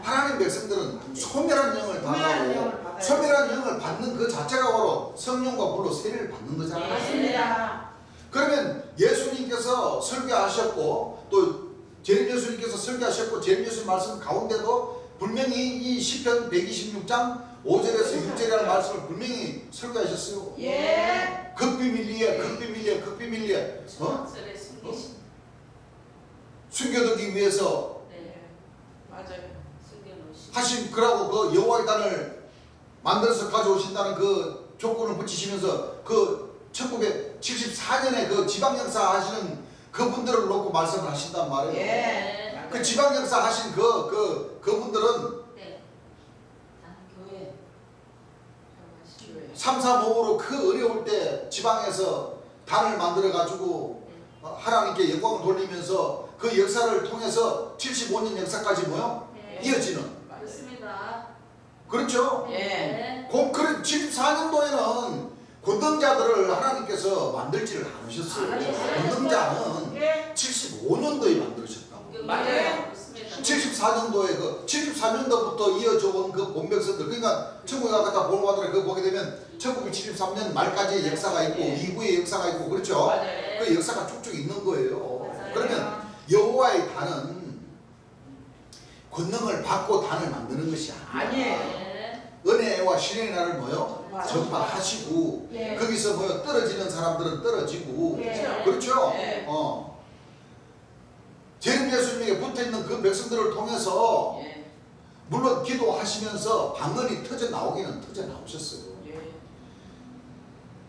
하나님 백성들은 소멸한 영을 소멸한 영을 달라고 받아요. 소멸한 영을 받는 그 자체가 바로 성령과 불로 세례를 받는 거잖아요. 맞습니다. 그러면 예수님께서 설교하셨고 또 재림 예수님께서 설교하셨고 재림 예수님 말씀 가운데도 분명히 이 시편 126장 5절에서 6절이라는 말씀을 분명히 설교하셨어요. 예. 극비 밀리에 극비 밀리에 극비 밀리에 초막절에 숨기신. 숨겨두기 위해서 네. 맞아요. 숨겨놓으신. 하신 그라고 그 여호와의 단을 만들어서 가져오신다는 그 조건을 붙이시면서 그 1974년에 그 지방 역사 하시는 그분들을 놓고 말씀을 하신단 말이에요. 예. 네. 그 지방 역사 하신 그분들은 네. 다 교회. 교회. 335로 그 어려울 때 지방에서 단을 만들어 가지고 하나님께 영광을 돌리면서 그 역사를 통해서 75년 역사까지 뭐요? 네. 이어지는. 맞아요. 그렇습니다. 그렇죠? 예. 네. 그런 74년도에는 권능자들을 하나님께서 만들지를 않으셨어요. 안 하셨어요. 권능자는 예. 75년도에 만들으셨다고. 맞아요. 그렇습니다. 74년도에 그 74년도부터 이어져 온 그 본백성들, 그러니까 천국에 갔다 보러가더라 그 보게 되면 1973년 말까지의 역사가 있고 네. 이후의 역사가 있고 그렇죠. 맞아요. 그 역사가 쭉쭉 있는 거예요. 맞아요. 그러면 여호와의 단은 권능을 받고 단을 만드는 것이 아니에요. 아니에요. 네. 은혜와 신의 날을 뭐요? 맞아요. 전파하시고 예. 거기서 뭐요? 떨어지는 사람들은 떨어지고 예. 그렇죠? 예. 재림 예수님에게 붙어있는 그 백성들을 통해서 예. 물론 기도하시면서 방언이 터져 나오기는 터져 나오셨어요. 예.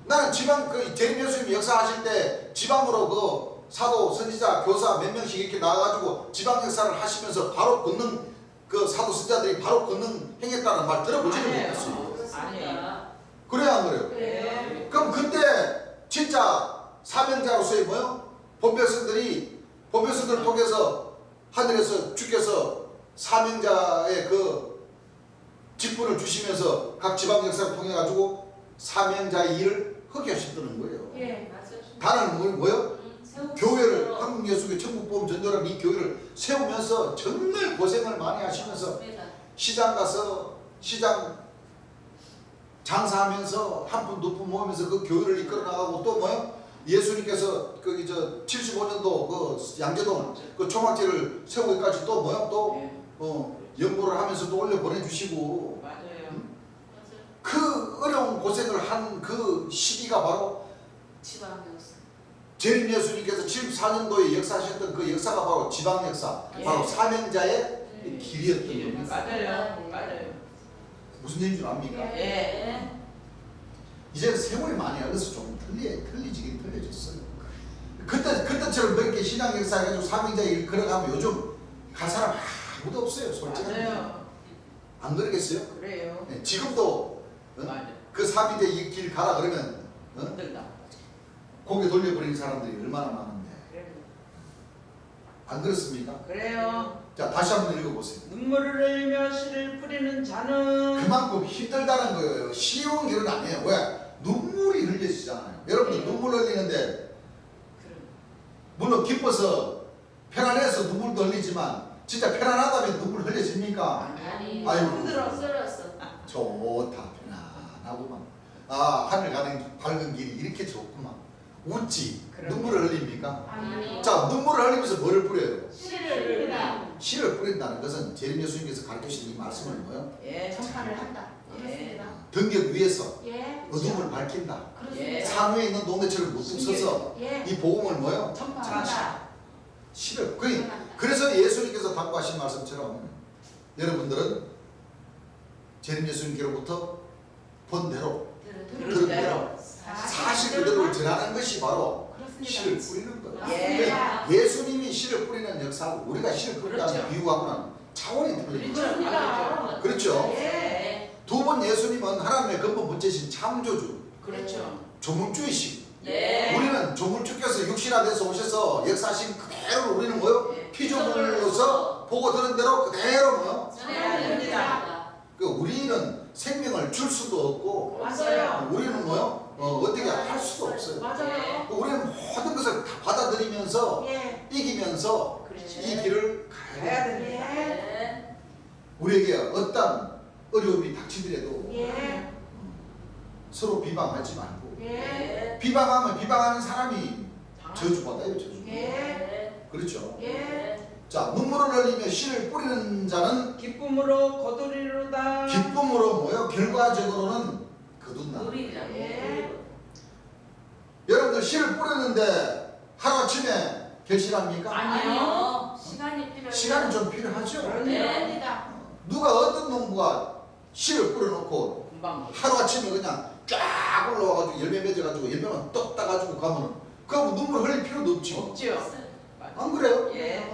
나는 지방 그 재림 예수님 역사하실 때 지방으로 그 사도 선지자 교사 몇 명씩 이렇게 나와가지고 지방 역사를 하시면서 바로 권능 그 사도 선지자들이 바로 권능 행했다는 말 들어보지는 아니에요. 못했어요. 그렇습니다. 그래야 안 그래요? 예. 그럼 그때 진짜 사명자로서의 뭐요? 본백성들을 통해서 하늘에서 주께서 사명자의 그 직분을 주시면서 각 지방 역사를 통해 가지고 사명자의 일을 하게 하셨다는 거예요. 예. 맞아요. 다른 뭐요? 세우시고. 교회를 한국예수교 천국보험 전도라는 이 교회를 세우면서 정말 고생을 많이 하시면서 맞습니다. 시장 가서 시장 장사하면서 한 푼 두 푼 모으면서 그 교회를 이끌어 나가고 또 뭐요? 예수님께서 거기 저 75년도 그 양재동 그 초막제를 세우기까지 또 뭐요? 또 예. 연보를 하면서 또 올려 보내주시고 맞아요. 맞아요. 그 어려운 고생을 한 그 시기가 바로 지방 역사. 재림 예수님께서 74년도에 역사하셨던 그 역사가 바로 지방 역사, 예. 바로 사명자의 네. 길이었던 겁니다. 맞아요. 맞아요. 무슨 얘기인 줄 압니까? 예. 네. 이제 세월이 많이 흘러서 좀 틀리지긴 틀려졌어요. 그때처럼 그렇게 신앙 역사 해가지고 사명자의 길 걸어가면 요즘 갈 사람 아무도 없어요, 솔직히. 맞아요. 안 그러겠어요? 그래요. 네, 지금도 맞아요. 그 사명자의 길 가라 그러면 힘들다. 고개 돌려버리는 사람들이 얼마나 많은데. 그래요. 안 그렇습니까? 그래요. 자, 다시 한번 읽어보세요. 눈물을 흘리며 씨를 뿌리는 자는 그만큼 힘들다는 거예요. 쉬운 길은 아니에요. 왜? 눈물이 흘려지잖아요. 여러분들 눈물 흘리는데 물론 기뻐서 편안해서 눈물도 흘리지만 진짜 편안하다면 눈물 흘려집니까? 아니. 아이고. 힘들었어. 좋다 편안하구만. 아 하늘 가는 밝은 길이 이렇게 좋구만. 웃지 그럼요. 눈물을 흘립니까? 아니. 자 눈물을 흘리면서 뭐를 뿌려요? 씨를 뿌리다. 씨를 뿌린다는 것은 재림 예수님께서 가르치신 이 말씀을 뭐요? 예. 전파를 한다. 예. 그렇습니다. 등격 위에서 예. 어둠을 밝힌다. 그렇습니다. 산 위에 있는 동네처럼 무뚝 서서 예. 이 복음을 뭐요? 전파한다. 씨를 그래서 예수님께서 당부하신 말씀처럼 여러분들은 재림 예수님께로부터 본 대로 들은 대로. 사실 그대로 전하는 것이 바로 그렇습니다. 씨를 뿌리는 거예요. 예. 그러니까 예수님이 씨를 뿌리는 역사하고 우리가 씨를 뿌린다는 그렇죠. 비유하고는 차원이 틀립니다. 그렇습니다. 그렇죠? 예. 두 번 예수님은 하나님의 근본 본체신 창조주, 그렇죠. 조물주이시고 예. 우리는 조물주께서 육신화돼서 오셔서 역사하신 그대로 우리는 뭐요? 예. 피조물로서 보고 들은 대로 그대로 뭐요? 전해야 그 우리는 생명을 줄 수도 없고 맞아요. 우리는 뭐요? 어떻게 할 수도 없어요. 맞아요. 우리는 모든 것을 다 받아들이면서 예. 이기면서 그렇지. 이 길을 가야 가야 돼요. 됩니다. 예. 우리에게 어떤 어려움이 닥치더라도 예. 서로 비방하지 말고 예. 비방하면 비방하는 사람이 저주받아요. 저주. 예. 그렇죠. 예. 자 눈물을 흘리며 씨를 뿌리는 자는 기쁨으로 거두리로다. 기쁨으로 뭐요? 결과적으로는 거둔다. 예. 여러분들 씨를 뿌렸는데 하루아침에 결실합니까? 아니요. 시간이 필요해요. 시간은 좀 필요하죠. 그렇습니다. 누가 어떤 농부가 씨를 뿌려놓고 금방. 하루아침에 그냥 쫙 올라와가지고 열매 맺어가지고 열매만 떡 따가지고 가면은 그하고 눈물 흘릴 필요도 없지. 없지요. 안 그래요? 예.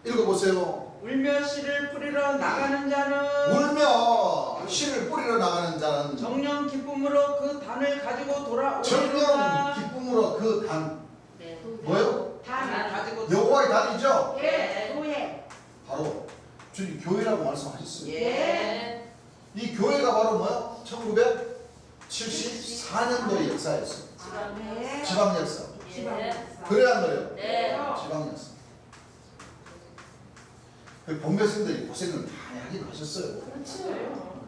읽어보세요. 울며 씨를 뿌리러 나가는 자는 울며 씨를 뿌리러 나가는 자는 정령 기쁨으로 그 단을 가지고 정령 돌아오리로다. 기쁨으로 그 단 네. 뭐요? 단을 가지고 여호와의 단이죠. 예. 교회. 바로 주님 교회라고 말씀하셨어요. 예. 이 교회가 바로 뭐요? 1974년도의 역사였어요. 네. 지방 역사. 예. 그래야 안 그래요? 네. 지방 역사. 그 본교생들이 고생을 많이 하긴 하셨어요. 그렇죠.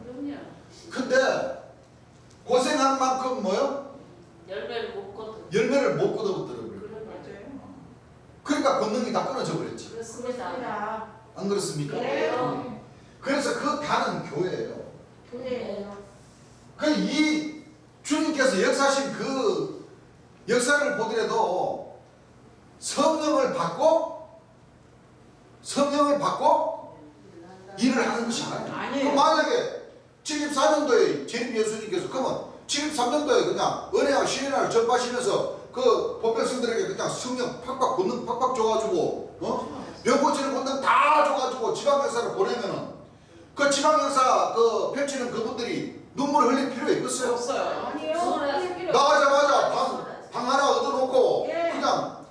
그럼요. 근데 고생한 만큼 뭐요? 열매를 못 거둬. 열매를 못 거둬버려요. 맞아요. 그러니까 권능이 다 끊어져 버렸지. 그렇습니다. 그렇습니다. 안 그렇습니까? 네. 그래서 그 단은 교회예요. 교회예요. 이 주님께서 역사하신 그 역사를 보더라도 성령을 받고 일을 하는 것이 아니에요. 아니에요. 그럼 만약에 74년도에 재림 예수님께서 그러면 73년도에 그냥 은혜와 신뢰를 전파하시면서 그 본백성들에게 그냥 성령 팍팍 권능 팍팍 줘가지고 병 고치는 권능 다 줘가지고 지방 역사를 보내면은 그 지방 역사 그 펼치는 그분들이 눈물을 흘릴 필요 있겠어요? 없어요. 아니요. 나가자마자 방 하나 얻어놓고 예. 그냥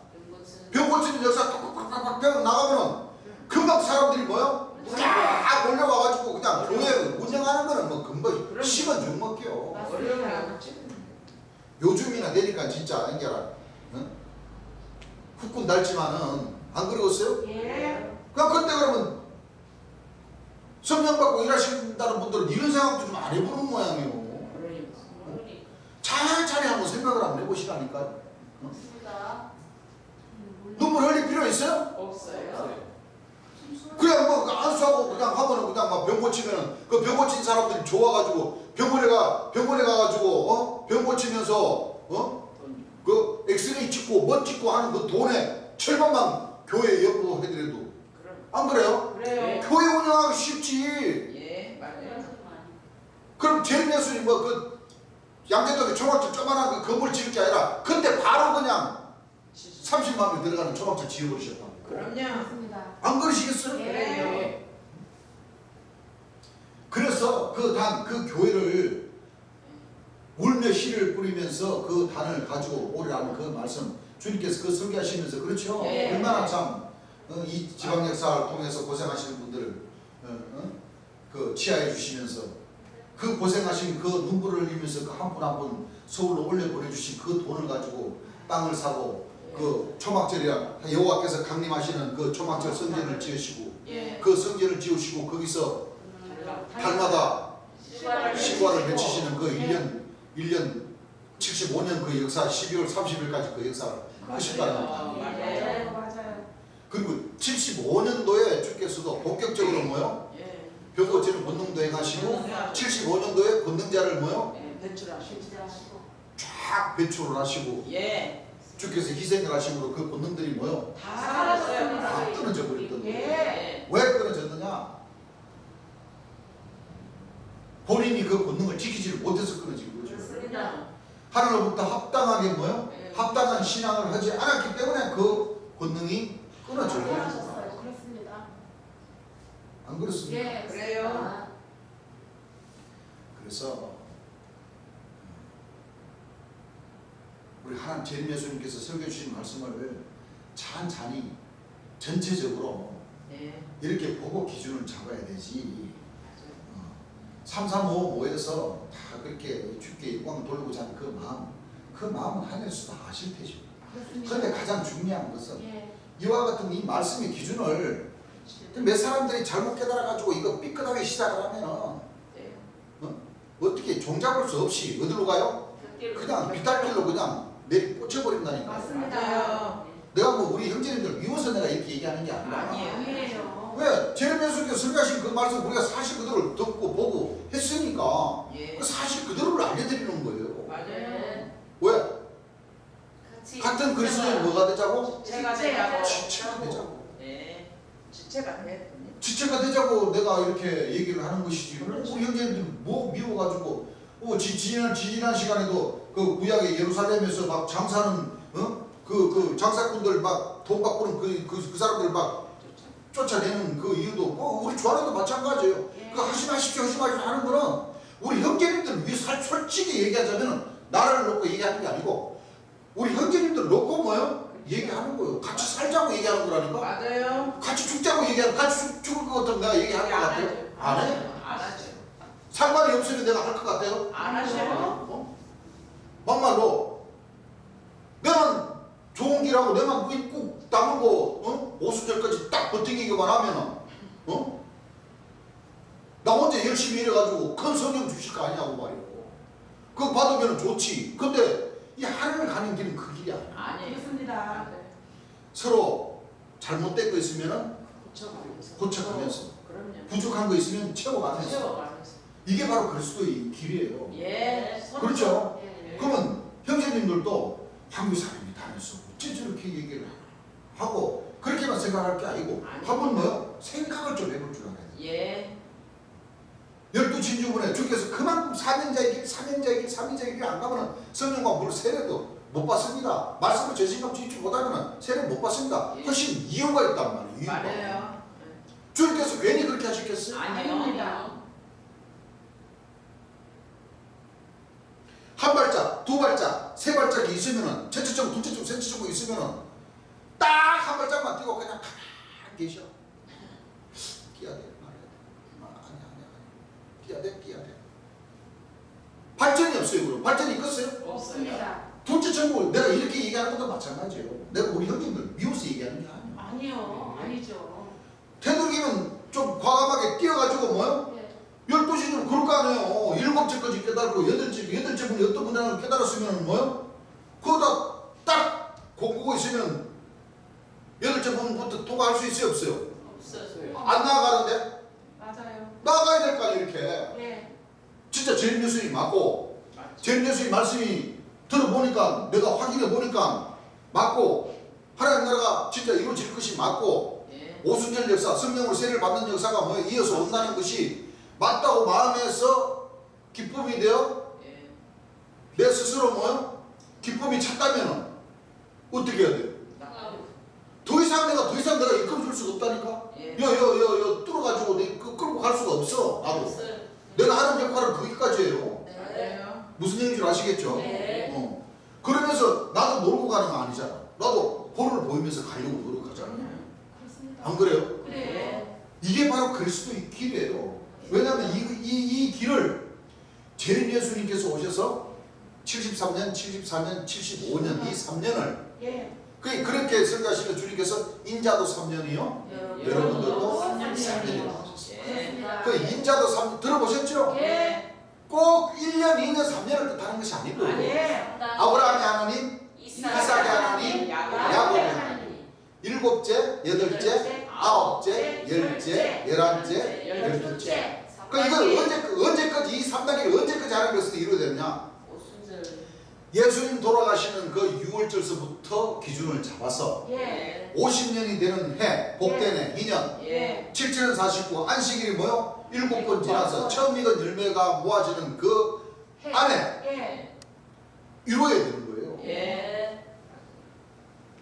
병 고치는 역사 팍팍팍팍 병 나가면은 금방 사람들이 뭐요? 쫙 몰려와가지고 그냥 교회 운영하는 거는 뭐 금방 시간 좀 먹게요. 어려움이 없지. 요즘이나 되니까 진짜 안겨라. 응? 후끈 달지만은 안 그러겠어요? 예. 그냥 그때 그러면 성령 받고 일하신다는 분들은 이런 생각도 좀 안 해보는 모양이에요. 차라리 한번 생각을 한번 해보시라니까요. 그렇습니다. 눈물 흘릴 필요 있어요? 없어요. 그냥 뭐 안수하고 그냥 하면은 그냥 막 병 고치면은 그 병 고친 사람들이 좋아가지고 병원에 가가지고 병 고치면서 그 엑스레이 찍고 뭐 찍고 하는 그 돈에 절반만 교회에 연구해드려도 안 그래요? 그래요. 교회 운영하기 쉽지. 예, 맞아요. 그럼 재림 예수님 뭐 그 양재동에 초막집 조만한 그 건물 지을 게 아니라 그때 바로 그냥 30만 명 들어가는 초막집 지어버리셨다. 그럼요. 그렇습니다. 안 그러시겠어요? 그래요. 그래서 그 교회를 울며 씨를 뿌리면서 그 단을 가지고 오리라는 그 말씀 주님께서 그 설교하시면서 그렇죠? 예. 얼마나 참 이 지방 역사를 통해서 고생하시는 분들을 그 치하해 주시면서 그 고생하신 그 눈물을 흘리면서 그 한 분 한 분 서울로 올려 보내주신 그 돈을 가지고 땅을 사고 그 초막절이라 여호와께서 강림하시는 그 초막절 성전을 지으시고 예. 그 성전을 지으시고 거기서 달마다 시과를 맺히시는 그 1년 75년 그 역사 12월 30일까지 그 역사를 하셨다는 맞아요. 거예요. 맞아요. 맞아요. 그리고 75년도에 주께서도 본격적으로 뭐요? 예. 병고치는 권능도 행하시고 75년도에 권능자를 뭐요? 예. 배출하시고. 쫙 배출을 하시고 예. 주께서 희생을 하심으로 그 권능들이 뭐요? 다 다 사라졌어요. 끊어져 버렸던 거예요. 예. 왜 끊어졌느냐? 본인이 그 권능을 지키지를 못해서 끊어진 거죠. 그렇습니다. 하늘로부터 합당하게 뭐요? 예. 합당한 신앙을 하지 않았기 때문에 그 권능이 끊어져 버렸어요. 그렇습니다. 안 그렇습니까? 예. 그래요. 그래서 우리 하나님 재림 예수님께서 설교해 주신 말씀을 찬찬히 전체적으로 예. 이렇게 보고 기준을 잡아야 되지. 맞아요. 335 모여서 다 그렇게 주께 영광 돌리고자 하는 그 마음은 하늘에서 다 아실 테죠. 그렇습니다. 그런데 가장 중요한 것은 예. 이와 같은 이 말씀의 기준을 몇 사람들이 잘못 깨달아가지고 이거 삐끗하게 시작을 하면은 예. 어떻게 종잡을 수 없이 어디로 가요? 그냥 비탈길로 그냥 내리 꽂혀버린다니까. 맞아요. 내가 뭐 우리 형제님들 미워서 내가 이렇게 얘기하는 게 아니라. 아니에요. 아니에요. 왜? 제레미야서 설교하신 그 말씀 우리가 사실 그대로 듣고 보고 했으니까 예. 그 사실 그대로를 알려드리는 거예요. 맞아요. 왜? 같이 같은 그리스도인 뭐가 되자고? 지체가 되자고. 지체가 되자고. 예. 지체가 돼. 지체가 되자고 내가 이렇게 얘기를 하는 것이지. 우리 형제님들 뭐 미워가지고 지난 시간에도 그 구약의 예루살렘에서 막 장사는 그 장사꾼들 막 돈 바꾸는 그 사람들 막 쫓아내는 그 이유도 뭐 우리 주안에도 마찬가지예요. 예. 그 하지 마십시오 하는 거는 우리 형제님들 위해 솔직히 얘기하자면 나를 놓고 얘기하는 게 아니고 우리 형제님들 놓고 뭐요? 얘기하는 거예요. 같이 살자고 얘기하는 거라니까. 맞아요. 같이 죽자고 얘기하는, 같이 죽을 것 같으면 내가 얘기할 것 같아요? 안 해? 안 하죠. 상관이 없으면 내가 할 것 같아요? 안 하죠. 막말로 내만 좋은 길하고 내만 꾹 다물고 오순절까지 딱 버티기만 하면은 나 혼자 열심히 일해가지고 큰 성령 주실 거 아니냐고 말이에요. 그거 받으면 좋지. 근데 이 하늘을 가는 길은 그 길이 아니야. 아니에요. 그렇습니다. 서로 잘못된 거 있으면은 고쳐가면서. 고쳐가면서 그럼요. 부족한 거 있으면 채워가면서 채워가면서. 이게 바로 그리스도의 길이에요. 예. 그렇죠? 예. 그러면 형제님들도 한국 사람이 다녀서 어째 저렇게 얘기를 하고 그렇게만 생각할 게 아니고 아니요. 한번 뭐요? 생각을 좀 해볼 줄 알아야 돼요. 예. 12진주문에 주께서 그만큼 사명자의 길 안 가면은 성령과 물 세례도 못 받습니다. 말씀을 전신감 지키지 못하면은 세례 못 받습니다. 예. 훨씬 이유가 있단 말이에요. 이유가. 맞아요. 주님께서 괜히 그렇게 하셨겠어요? 아니요. 한 발짝, 두 발짝, 세 발짝이 있으면은 첫째 쪽, 둘째 쪽, 셋째 쪽 있으면은 딱 한 발짝만 뛰고 그냥 가만히 계셔. 끼야 돼, 말해야 돼. 아니야. 끼야 돼. 발전이 없어요, 그럼. 발전이 있겠어요? 없습니다. 둘째 천국 내가 이렇게 얘기하는 것도 마찬가지예요. 내가 우리 형님들 미워서 얘기하는 게 아니야. 아니요. 아니죠. 되도록이면 좀 과감하게 뛰어가지고 뭐요? 예. 12시는 그럴 거 아니에요. 7시까지 깨달고 8시 분이 어떤 분야를 깨달았으면 뭐요? 그거다 딱 공부고 있으면 8시 분부터 통과할 수 있어요? 없어요? 없어요. 안 나아가는데? 맞아요. 나아가야 될 거 아니에요 이렇게. 예. 진짜 재림 예수님이 맞고 재림 예수님 말씀이 들어보니까 내가 확인해 보니까 맞고 하나님 나라가 진짜 이루어질 것이 맞고 예. 오순절 역사 성령으로 세례를 받는 역사가 뭐 이어서 온다는 것이 맞다고 마음에서 기쁨이 되어 예. 내 스스로 뭐요? 기쁨이 찼다면 어떻게 해야 돼요? 더 이상 내가 이끌어줄 수가 없다니까. 예. 뚫어가지고 끌고 갈 수가 없어. 나도 없어요. 내가 하는 역할은 거기까지예요. 맞아요. 무슨 얘기인지 아시겠죠? 네. 그러면서 나도 놀고 가는 거 아니잖아. 나도 본을 보이면서 가려고 노력하잖아. 그렇습니다. 안 그래요? 그래요. 이게 바로 그리스도의 길이에요. 왜냐하면 이 길을 재림 예수님께서 오셔서 73년, 74년, 75년 이 3년을 예. 그렇게 설교하시는 주님께서 인자도 3년이요. 여러분들도 3년이요. 예. 그렇습니다. 그 인자도 3년 들어보셨죠? 예. 꼭 1년, 2년, 3년을 뜻하는 것이 아니고 아니에요. 아브라함의 하나님, 이삭의 하나님, 야곱의 하나님. 7째, 8째, 9째, 10째, 11째, 12째. 그 이걸 언제까지 이 3단계를 언제까지 하는 것을 이루어야 되느냐? 예수님 돌아가시는 그 6월절서부터 기준을 잡아서 예. 50년이 되는 해, 복된 해, 2년, 예. 7칠은 49, 안식일이 뭐요? 7번 지나서 처음 익은 열매가 모아지는 그 해. 안에 예. 이루어야 되는 거예요. 예.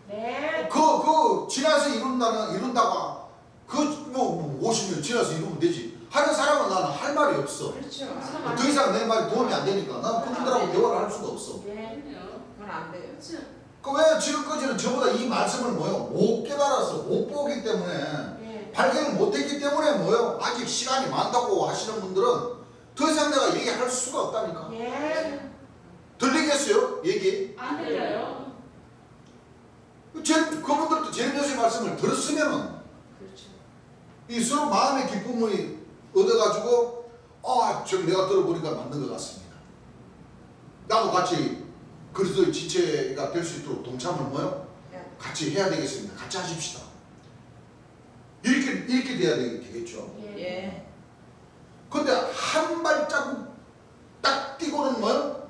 네. 그 지나서 이룬다가 뭐 50년 지나서 이루면 되지. 하는 사람은 나는 할 말이 없어. 그렇죠. 더 이상 내 말이 도움이 안 되니까 난 그분들하고 대화를 할 수가 없어. 예. 그건 안 돼요. 그 왜 지금까지는 저보다 이 말씀을 뭐요? 못 깨달아서 못 보기 때문에 예. 발견을 못했기 때문에 뭐요? 아직 시간이 많다고 하시는 분들은 더 이상 내가 얘기할 수가 없다니까. 예. 들리겠어요? 얘기? 안 들려요. 그분들도 제일교수의 말씀을 들었으면은 그렇죠. 이 서로 마음의 기쁨을 얻어가지고 저 내가 들어보니까 맞는 것 같습니다. 나도 같이 그리스도의 지체가 될 수 있도록 동참을 뭐요? 같이 해야 되겠습니다. 같이 하십시다. 이렇게 돼야 되겠죠. 예. 근데 한 발자국 딱 뛰고는 뭐요?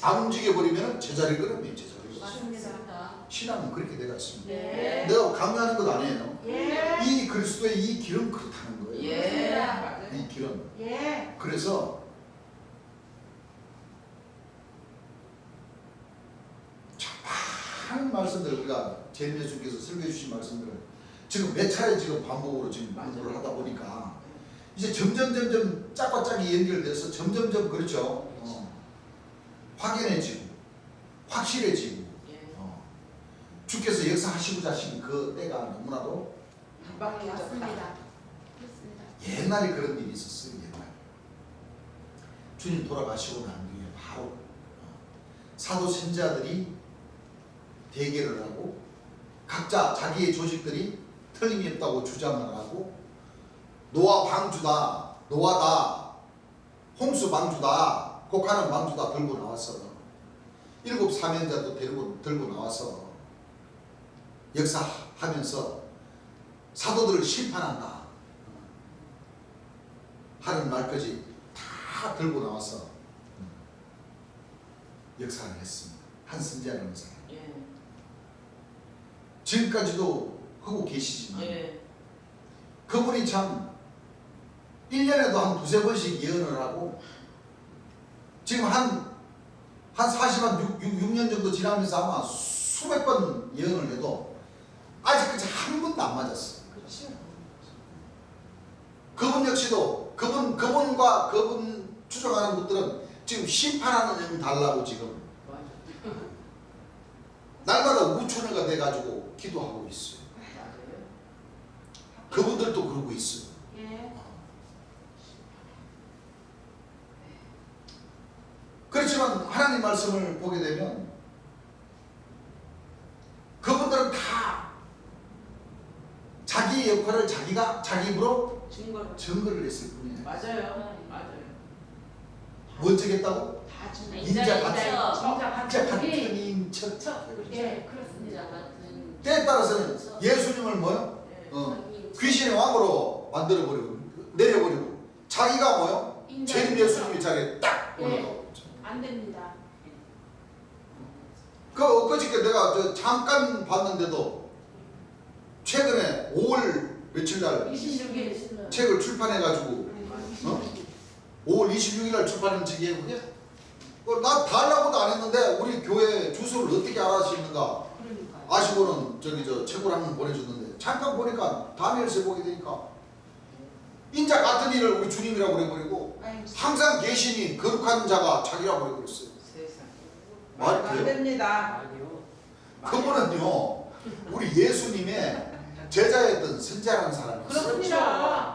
안 움직여버리면 제자리 걸음이에요. 제자리 걸음. 맞습니다. 신앙은 그렇게 되어 있습니다. 예. 내가 강요하는 것 아니에요. 예. 이 그리스도의 이 길은 그렇다는 거예요. 예. 맞아요. 이 길은. 예. 그래서 많은 말씀들 우리가 제일예수께서 설교해 주신 말씀들을 지금 몇 차례 지금 반복으로 지금 공부를 하다 보니까 이제 점점 짝과 짝이 연결돼서 점점 그렇죠. 확연해지고 확실해지고 예. 주께서 역사하시고자 하신 그 때가 너무나도 맞습니다. 맞습니다. 옛날에 그런 일이 있었어요. 옛날에 주님 돌아가시고 난 뒤에 바로 사도 선지자들이 대결을 하고 각자 자기의 조직들이 틀림이 없다고 주장을 하고 노아 방주다, 노아다, 홍수 방주다, 곡하는 방주다 들고 나와서 7 사면자도 들고 나와서 역사하면서 사도들을 심판한다 하는 말까지 다 들고 나와서 역사를 했습니다. 한 선지자라는 사람. 예. 지금까지도 하고 계시지만 예. 그분이 참 1년에도 한 2-3번씩 예언을 하고 지금 한 6년 정도 지나면서 아마 수백 번 예언을 해도 아직까지 한 번도 안 맞았어요. 그렇죠. 그분 역시도 그분과 그분 추정하는 분들은 지금 심판하는 영 달라고 지금 날마다 우천회가 돼가지고 기도하고 있어요. 맞아요. 그분들도 그러고 있어요. 예. 그렇지만 하나님 말씀을 보게 되면 그분들은 다 자기의 역할을 자기 입으로 증거로. 증거를 했을 뿐이에요. 맞아요. 맞아요. 뭘 적겠다고? 다 증거. 인자 같은 진짜 같은 같은 인척. 예, 그렇습니다. 때에 따라서는 예수님을 뭐요? 귀신의 왕으로 만들어버리고 내려버리고 자기가 뭐요? 제일 예수님의 자리에 딱 올라가고 안 됩니다. 엊그저께 내가 잠깐 봤는데도 최근에 5월 며칠 날 26일 책을 출판해가지고 5월 26일 날 출판한 책이에요 그게? 나 달라고도 안 했는데 우리 교회 주소를 어떻게 알아시는가 그러니까요. 아시고는 책을 한 번 보내줬는데 잠깐 보니까 다니엘서 보게 되니까 인자 같은 일을 우리 주님이라고 그래버리고 항상 계시니 거룩한 자가 자기라고 그래버렸어요. 세상. 말이 안 돼요? 됩니다. 아니요. 그분은요 우리 예수님의 제자였던 선지자라는 사람이 있어요. 그렇습니다.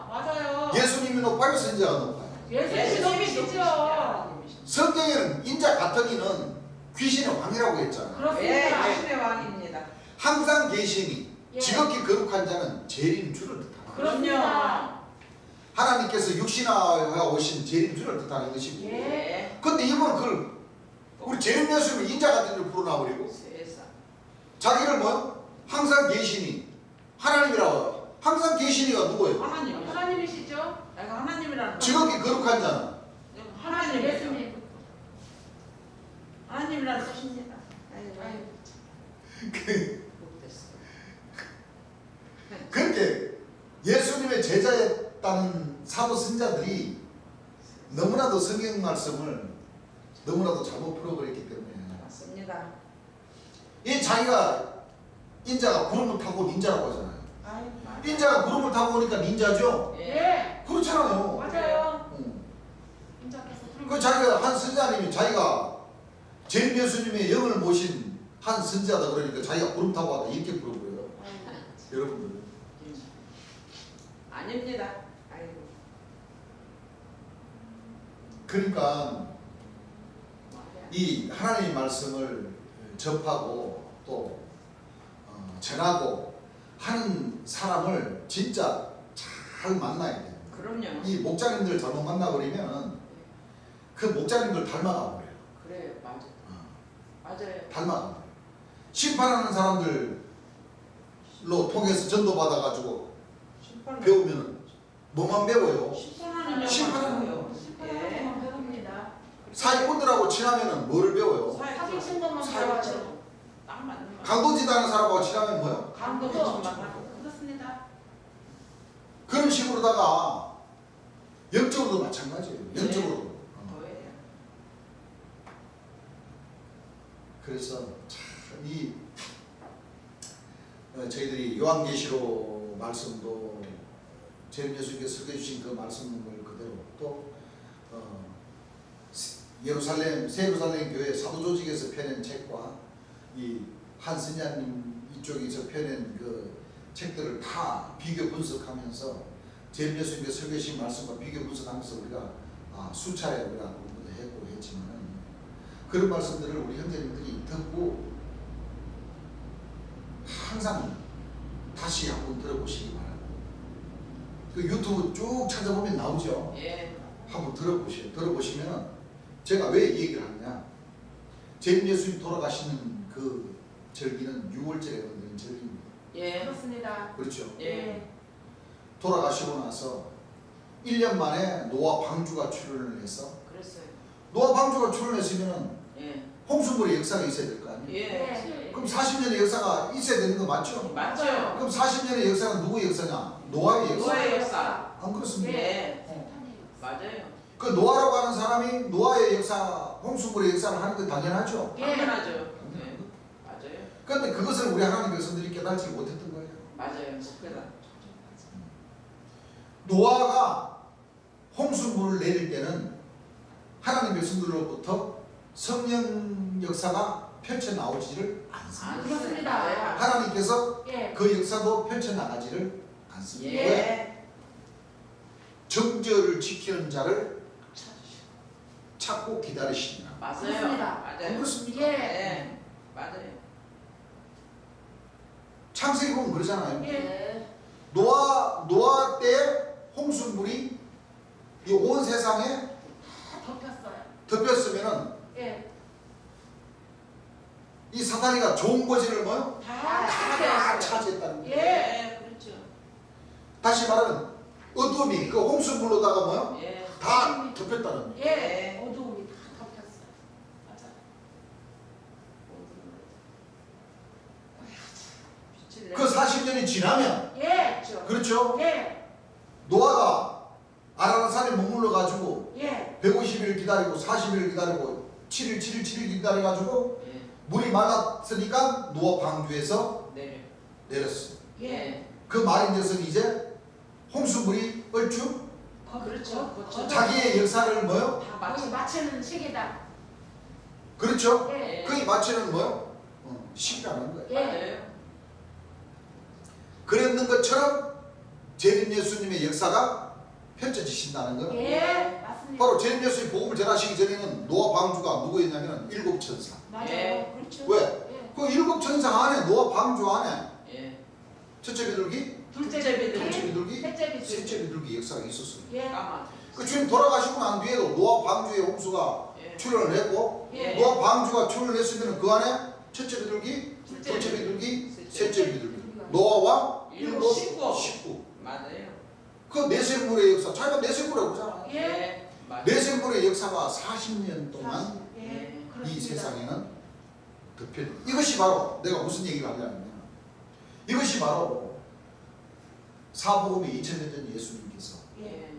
맞아요. 예수님이 높아요 선지자가 높아요? 예수님이 높이시죠. 성경에는 인자 같은 이는 귀신의 왕이라고 했잖아요. 예, 그렇습니다. 예수의 왕입니다. 항상 계시니 예. 지극히 거룩한 자는 죄인 줄을 뜻합니다. 그렇습니다. 하나님께서 육신화에 오신 재림주를 뜻하는 것이고 예. 근데 이번은 그걸 우리 재림 예수님을 인자 같은 줄 풀어놔버리고 세상. 자기를 뭐요? 항상 계시니 하나님이라고 항상 계시니가 누구예요? 하나님. 하나님이시죠? 내가 하나님이라는 거. 지극히 거룩한 자는 내가 하나님이죠. 예수님. 하나님이라는 뜻입니다. 아이고. 아유. 못됐어. 그렇게 예수님의 제자였다는 사도 선자들이 너무나도 성경 말씀을 너무나도 잘못 풀어버렸기 때문에 맞습니다. 이 자기가 인자가 구름을 타고 닌자라고 하잖아요. 아유. 인자가 구름을 타고 오니까 닌자죠? 예. 그렇잖아요. 맞아요. 응. 인자께서 그 자기가 한 선자님이 자기가 재림 예수님의 영을 모신 한 선자다 그러니까 자기가 구름 타고 왔다 이렇게 물어보여요. 여러분들 아닙니다. 아이고. 그러니까 이 하나님의 말씀을 접하고 또 전하고 하는 사람을 진짜 잘 만나야 돼요. 그럼요. 이 목자님들 잘못 만나버리면 그 목자님들 닮아가 버려요. 그래 맞아. 맞아요. 닮아가 버려요. 심판하는 사람들로 통해서 전도 받아가지고 심판을 배우면은 뭐만 배워요? 심판하는 심판하는 영화요. 심판하는 배웁니다. 사기꾼들하고 친하면은 뭐를 배워요? 사기친 것만 배워야죠. 딱 맞는 말. 강도짓하는 사람하고 친하면 뭐요? 강도도 강도도 그렇습니다. 그런 식으로다가 영적으로도 마찬가지예요. 영적으로도. 뭐예요? 그래서 참 저희들이 요한계시록 말씀도 재림 예수님께서 설교해 주신 그 말씀을 그대로 또 예루살렘 새 예루살렘 교회 사도조직에서 펴낸 책과 이 한선자님 이쪽에서 펴낸 그 책들을 다 비교 분석하면서 재림 예수님께서 설교해 주신 말씀과 비교 분석하면서 우리가 수차례 우리가 공부도 했고 했지만은 그런 말씀들을 우리 형제님들이 듣고 항상 다시 한번 들어보시기 바랍니다. 그 유튜브 쭉 찾아보면 나오죠. 예. 한번 들어보시면 제가 왜 이 얘기를 하느냐. 재림 예수님 돌아가시는 그 절기는 6월절에 오는 절기입니다. 예. 그렇습니다. 그렇죠. 예. 돌아가시고 나서 1년 만에 노아 방주가 출현을 해서 그랬어요. 노아 방주가 출현했으면 예. 홍수물의 역사가 있어야 될 거 아니에요. 예. 네. 그럼 40년의 역사가 있어야 되는 거 맞죠? 맞죠. 그럼 40년의 역사는 누구의 역사냐? 노아의 역사. 노아의 역사. 안 그렇습니까? 예. 사탄의 역사. 맞아요. 그 노아라고 하는 사람이 노아의 역사, 홍수물의 역사를 하는 건 당연하죠. 예. 당연하죠. 예. 맞아요. 그런데 그것을 우리 하나님 백성들이 깨달지 못했던 거예요. 맞아요. 그다. 노아가 홍수물을 내릴 때는 하나님 백성들로부터 성령 역사가 펼쳐나오지를 않습니다. 그렇습니다. 하나님께서 예. 그 역사도 펼쳐나가지를 않습니다. 왜? 예. 정절을 지키는 자를 찾고 기다리시니라. 맞아요. 그렇습니다. 안 맞아요. 그렇습니까? 예. 예. 맞아요. 창세기 보면 그러잖아요. 예. 노아 때 홍수물이 이 온 세상에 덮였어요. 덮였으면은 예. 이 사다리가 좋은 거지를 뭐요? 다 다 차지했어요. 차지했다는 거예요. 예. 그렇죠. 다시 말하면 어둠이 그 홍수물로다가 뭐요? 예. 다 덮였다는 거예요. 예. 어두움이 다 덮였어요. 맞아요. 빛을 그 40년이 지나면 예. 그렇죠. 그렇죠? 예. 노아가 아라라산에 머물러 가지고 예. 150일 기다리고 40일 기다리고 7일 기다려 가지고 예. 물이 많았으니까 노아 방주에서 내려. 내렸어요. 예. 그 말인 것은 이제 홍수물이 얼추 그렇죠. 그렇죠. 자기의 역사를 뭐요? 다 거의 맞춰. 마치는 시기다. 그렇죠? 예. 그게 마치는 뭐요? 시기라는 거예요. 예. 맞아요. 그랬는 것처럼 재림 예수님의 역사가 펼쳐지신다는 거예요. 예. 맞습니다. 바로 재림 예수님 복음을 전하시기 전에는 노아 방주가 누구였냐면 7천사. 맞아요. 예. 그렇죠. 왜? 예. 그 7천사 안에 노아 방주 안에 예. 첫째 비둘기, 둘째 둘째 비둘기, 비둘기, 셋째 비둘기. 셋째 비둘기 역사가 있었어요. 예. 까마. 그 주님 돌아가시고 난 뒤에도 노아 방주에 홍수가 예. 출현을 했고 예. 노아 방주가 출현을 했으면 그 안에 첫째 비둘기, 둘째 둘째 비둘기, 셋째 셋째 비둘기 노아와 일곱, 식구 맞아요. 그 내생물의 역사 자기가 내생물이라고 그러잖아. 예. 맞아요. 내생물의 역사가 40년 동안 예. 이 그렇습니다. 세상에는 덮여 이것이 바로 내가 무슨 얘기를 하냐면 이것이 바로 사복음의 2000년 전 예수님께서 예.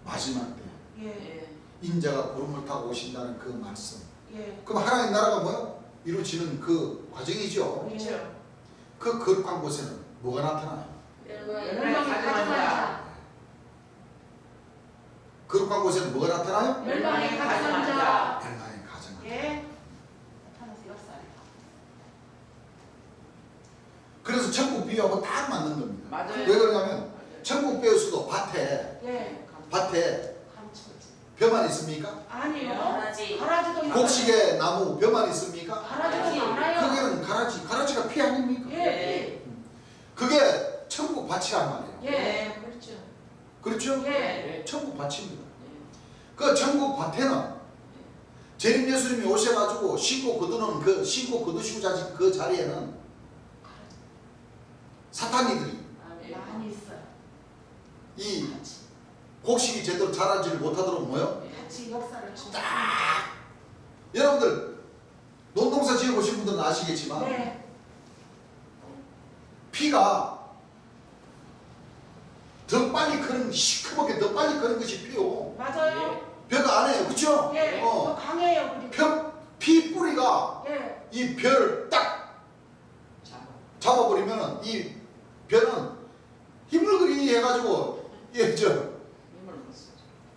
마지막 때 예. 예. 인자가 구름을 타고 오신다는 그 말씀. 예. 그럼 하나님 나라가 뭐요? 이루어지는 그 과정이죠. 그렇죠. 그 거룩한 곳에는 뭐가 나타나요? 멸망이 가증한 자. 거룩한 곳에는 뭐가 나타나요? 멸망이 가증한 자. 멸망의 가정. 예. 나타나서 역사를. 그래서 천국 비유하고 딱 맞는 겁니다. 맞아요. 왜 그러냐면 맞아요. 천국 배우수도 밭에 예. 벼만 있습니까? 아니요. 가라지. 가라지도 있어요. 곡식에 나무 벼만 있습니까? 가라지도 많아요. 거기는 가라지가 피 아닙니까? 예. 그게 천국 밭이란 말이에요. 예. 그렇죠. 그렇죠? 예. 천국 밭입니다. 예. 그 천국 밭에는 재림 예수님이 오셔가지고 신고 거두는 그 신고 거두시고 자신 그 자리에는 사탄이들이 많이 있어요. 이 곡식이 제대로 자라지를 못하도록 뭐요? 같이 역사를 주. 여러분들 논농사 지어보신 분들은 아시겠지만 네. 피가 더 빨리 크는 시커멓게 더 빨리 크는 것이 피요. 맞아요. 벼가 안 해요, 그렇죠? 예. 더 강해요. 그리고. 피 뿌리가 예. 이 벼를 딱 잡아버리면 이 벼는 힘을그리 해가지고 저 힘을 못 쓰죠.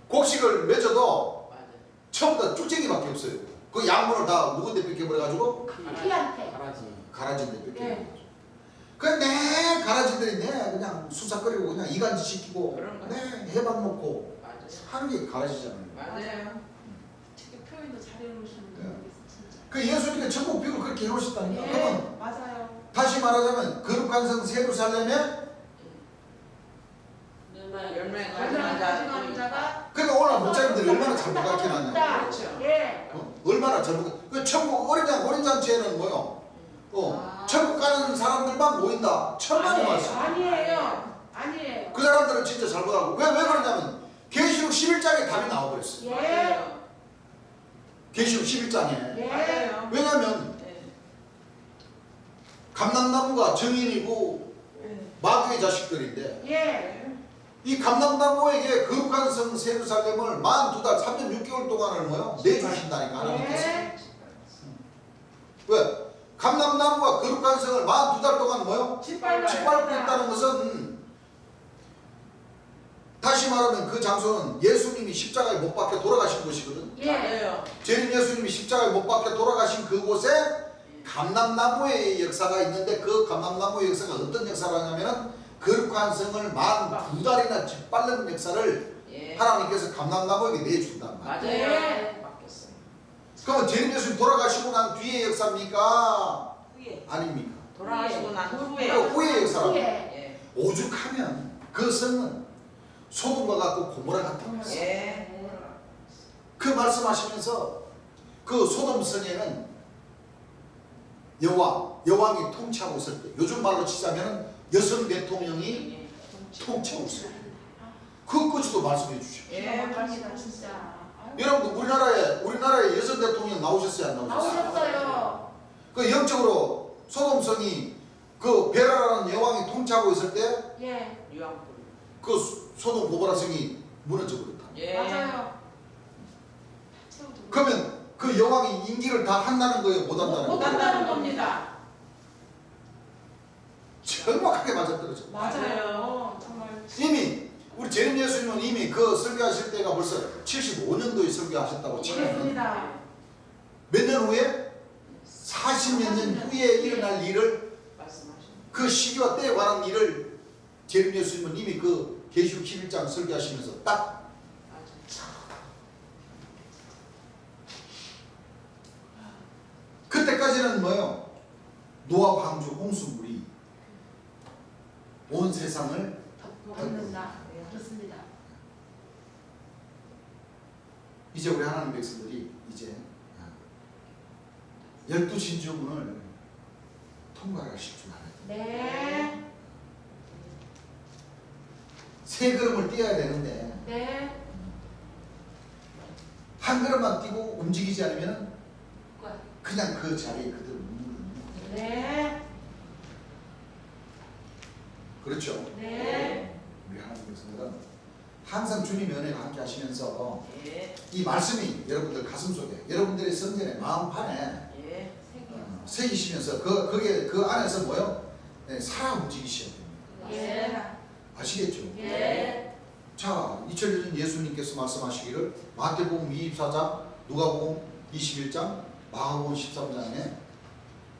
곡식을 맺어도 맞아요. 처음부터 쭉쟁이밖에 없어요. 그 양분을 다 누군데 뺏겨버려가지고 피한테. 가라지인데 뺏겨버려가지고. 예. 내 가라지들이 그냥 수사거리고 그냥 이간질 시키고 그런 거. 해방 놓고 맞아요. 하는 게 가라지잖아요. 맞아요. 되게 표현도 잘 해놓으시는 네. 분이 진짜. 그 예수님의 천국 비유를 그렇게 해놓으셨다니까. 그러면 예. 맞아요. 다시 말하자면 거룩한 성 예루살렘에 열매 가증한 가증한 자가. 그러니까 오늘 목사님들이 얼마나 잘 부각해 놨냐. 그렇죠. 예. 얼마나 잘 부각. 그 천국 어린잔치에는 뭐요? 아. 천국 가는 사람들만 모인다. 천만이 아니에요. 왔어. 아니에요. 아니에요. 그 사람들은 진짜 잘 보라고. 왜 그러냐면 계시록 11장에 답이 나와버렸어요. 예. 맞아요. 계시록 11장에. 예. 맞아요. 왜냐면 예. 감람나무가 정인이고 마귀의 자식들인데 예. 이 감람나무에게 거룩한 성 예루살렘을 42달 3년 6개월 동안을 뭐요? 내주신다니까 하나님께서. 예. 왜? 감람나무가 거룩한 성을 42달 동안 뭐요? 짓밟고 짓밟고 있다는 것은 다시 말하면 그 장소는 예수님이 십자가에 못 박혀 돌아가신 곳이거든. 예. 맞아요. 재림 예수님이 십자가에 못 박혀 돌아가신 그곳에 감람나무의 역사가 있는데 그 감람나무의 역사가 어떤 역사라냐면은 거룩한 성을 42달이나 짓밟는 역사를 예. 하나님께서 감람나무에게 내준단 말이에요. 맞아요. 예. 바뀌었어요. 그러면 재림 예수님 돌아가시고 난 뒤의 역사입니까? 후에. 아닙니까? 돌아가시고 난 후에. 그 후의 역사라고. 후에. 예. 오죽하면 그 성은 소돔과 같고 고모라 같다고 했어요. 예. 그 말씀하시면서 그 소돔 성에는 여왕이 통치하고 있을 때 요즘 말로 치자면 여성 대통령이 예. 통치하고 있어요. 그것까지도 말씀해 주시오. 예. 감사합니다 진짜. 아유. 여러분들 우리나라에 여성 대통령 나오셨어요, 안 나오셨어요? 나오셨어요. 그 영적으로 소돔성이 그 베라라는 여왕이 통치하고 있을 때 예. 유황불. 그 소돔 고모라 성이 무너져 버렸다. 예. 맞아요. 채우고. 그러면 그 여왕이 인기를 다 한다는 거예요, 못 한다는 못 거예요? 한다는 겁니다. 정확하게 맞아떨어져. 맞아요. 정말. 이미 우리 재림 예수님은 이미 그 설교하실 때가 벌써 75년도에 설교하셨다고 치면 그렇습니다. 몇 년 후에 40몇 년 후에 일어날 일을 말씀하신. 그 시기와 때에 관한 일을 재림 예수님은 이미 그 계시록 11장 설교하시면서 딱 맞아요. 그때까지는 뭐예요? 노아 방주 홍수물이 온 세상을 덮는다. 그렇습니다. 이제 우리 하나님 백성들이 이제 12진주문을 통과하실 줄 알아요. 네. 세 걸음을 뛰어야 되는데 네. 한 걸음만 뛰고 움직이지 않으면 그냥 그 자리에 그대로 묵는 거예요. 네. 그렇죠? 네. 우리 하나님 백성들은 항상 주님의 은혜가 함께 하시면서 예. 이 말씀이 여러분들 가슴 속에 여러분들의 성전의 마음판에 예. 새기시면서 그게 그 안에서 뭐요? 네, 살아 움직이셔야 됩니다. 예. 아시겠죠? 예. 자, 2000년 예수님께서 말씀하시기를 마태복음 24장, 누가복음 21장, 마가복음 13장에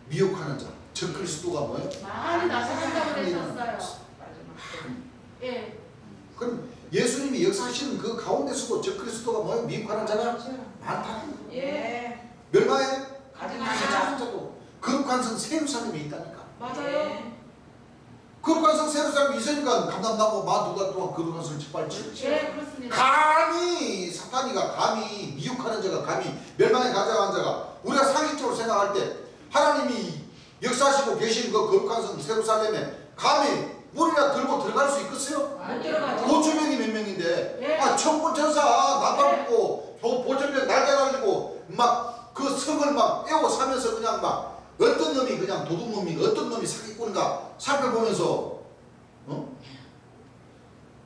미혹하는 자, 저 그리스도가 뭐예요? 많이 나타난다고 그러셨어요. 마지막. 예. 그럼 예수님이 역사하시는 그 가운데서도 저 그리스도가 뭐예요? 미혹하는 자가 많다는 거예요. 예. 멸망에 가증한 가증한 자도 거룩한 성 세루살렘에 있다니까. 맞아요. 거룩한 성 세루살렘에 있으니까 감당나고 마두가 또한 거룩한 성을 짓밟지. 예, 그렇습니다. 감히 사탄이가 감히 미혹하는 자가 감히 멸망에 가져간 자가 우리가 상식적으로 생각할 때 하나님이 역사하시고 계신 그 거룩한 성 세루살렘에 감히 물이나 들고 들어갈 수 있겠어요? 못 들어가죠. 보초병이 몇 명인데 예. 천군 천사 나팔 불고 보초병 날개 달리고 막 그 성을 막 에워 사면서 그냥 막 어떤 놈이 그냥 도둑놈이 어떤 놈이 사기꾼인가 살펴보면서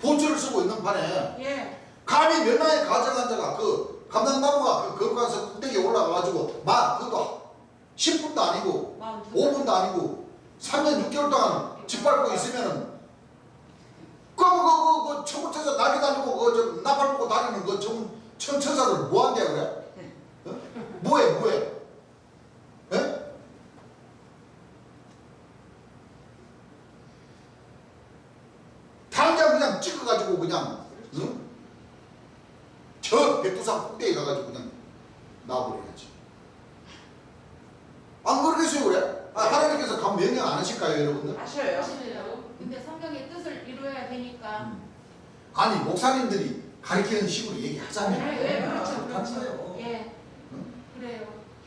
보초를 쓰고 있는 판에 예. 감히 멸망에 가져간 자가 그 감당나무가 그 거룩한 성 꼭대기에 올라가가지고 그것도 10분도 아니고 5분도 아니고 3년 6개월 동안 짓밟고 있으면은 그 천군천사 날개 달리고 그 나팔 불고 다니는 그 천사들 뭐한대요 그래? 뭐해? 예? 당장 그냥 찍어가지고 그냥 저 백두산 꼭대기 가가지고 그냥 놔버려야지. 안 그러겠어요 그래? 하나님께서 감 명령 안 하실까요 여러분들? 하셔요. 사실이에요. 근데 성경의 뜻을 이루어야 되니까. 아니 목사님들이 가르치는 식으로 얘기하자면 네, 그렇죠. 그렇다는 거예요. 예. 그래요.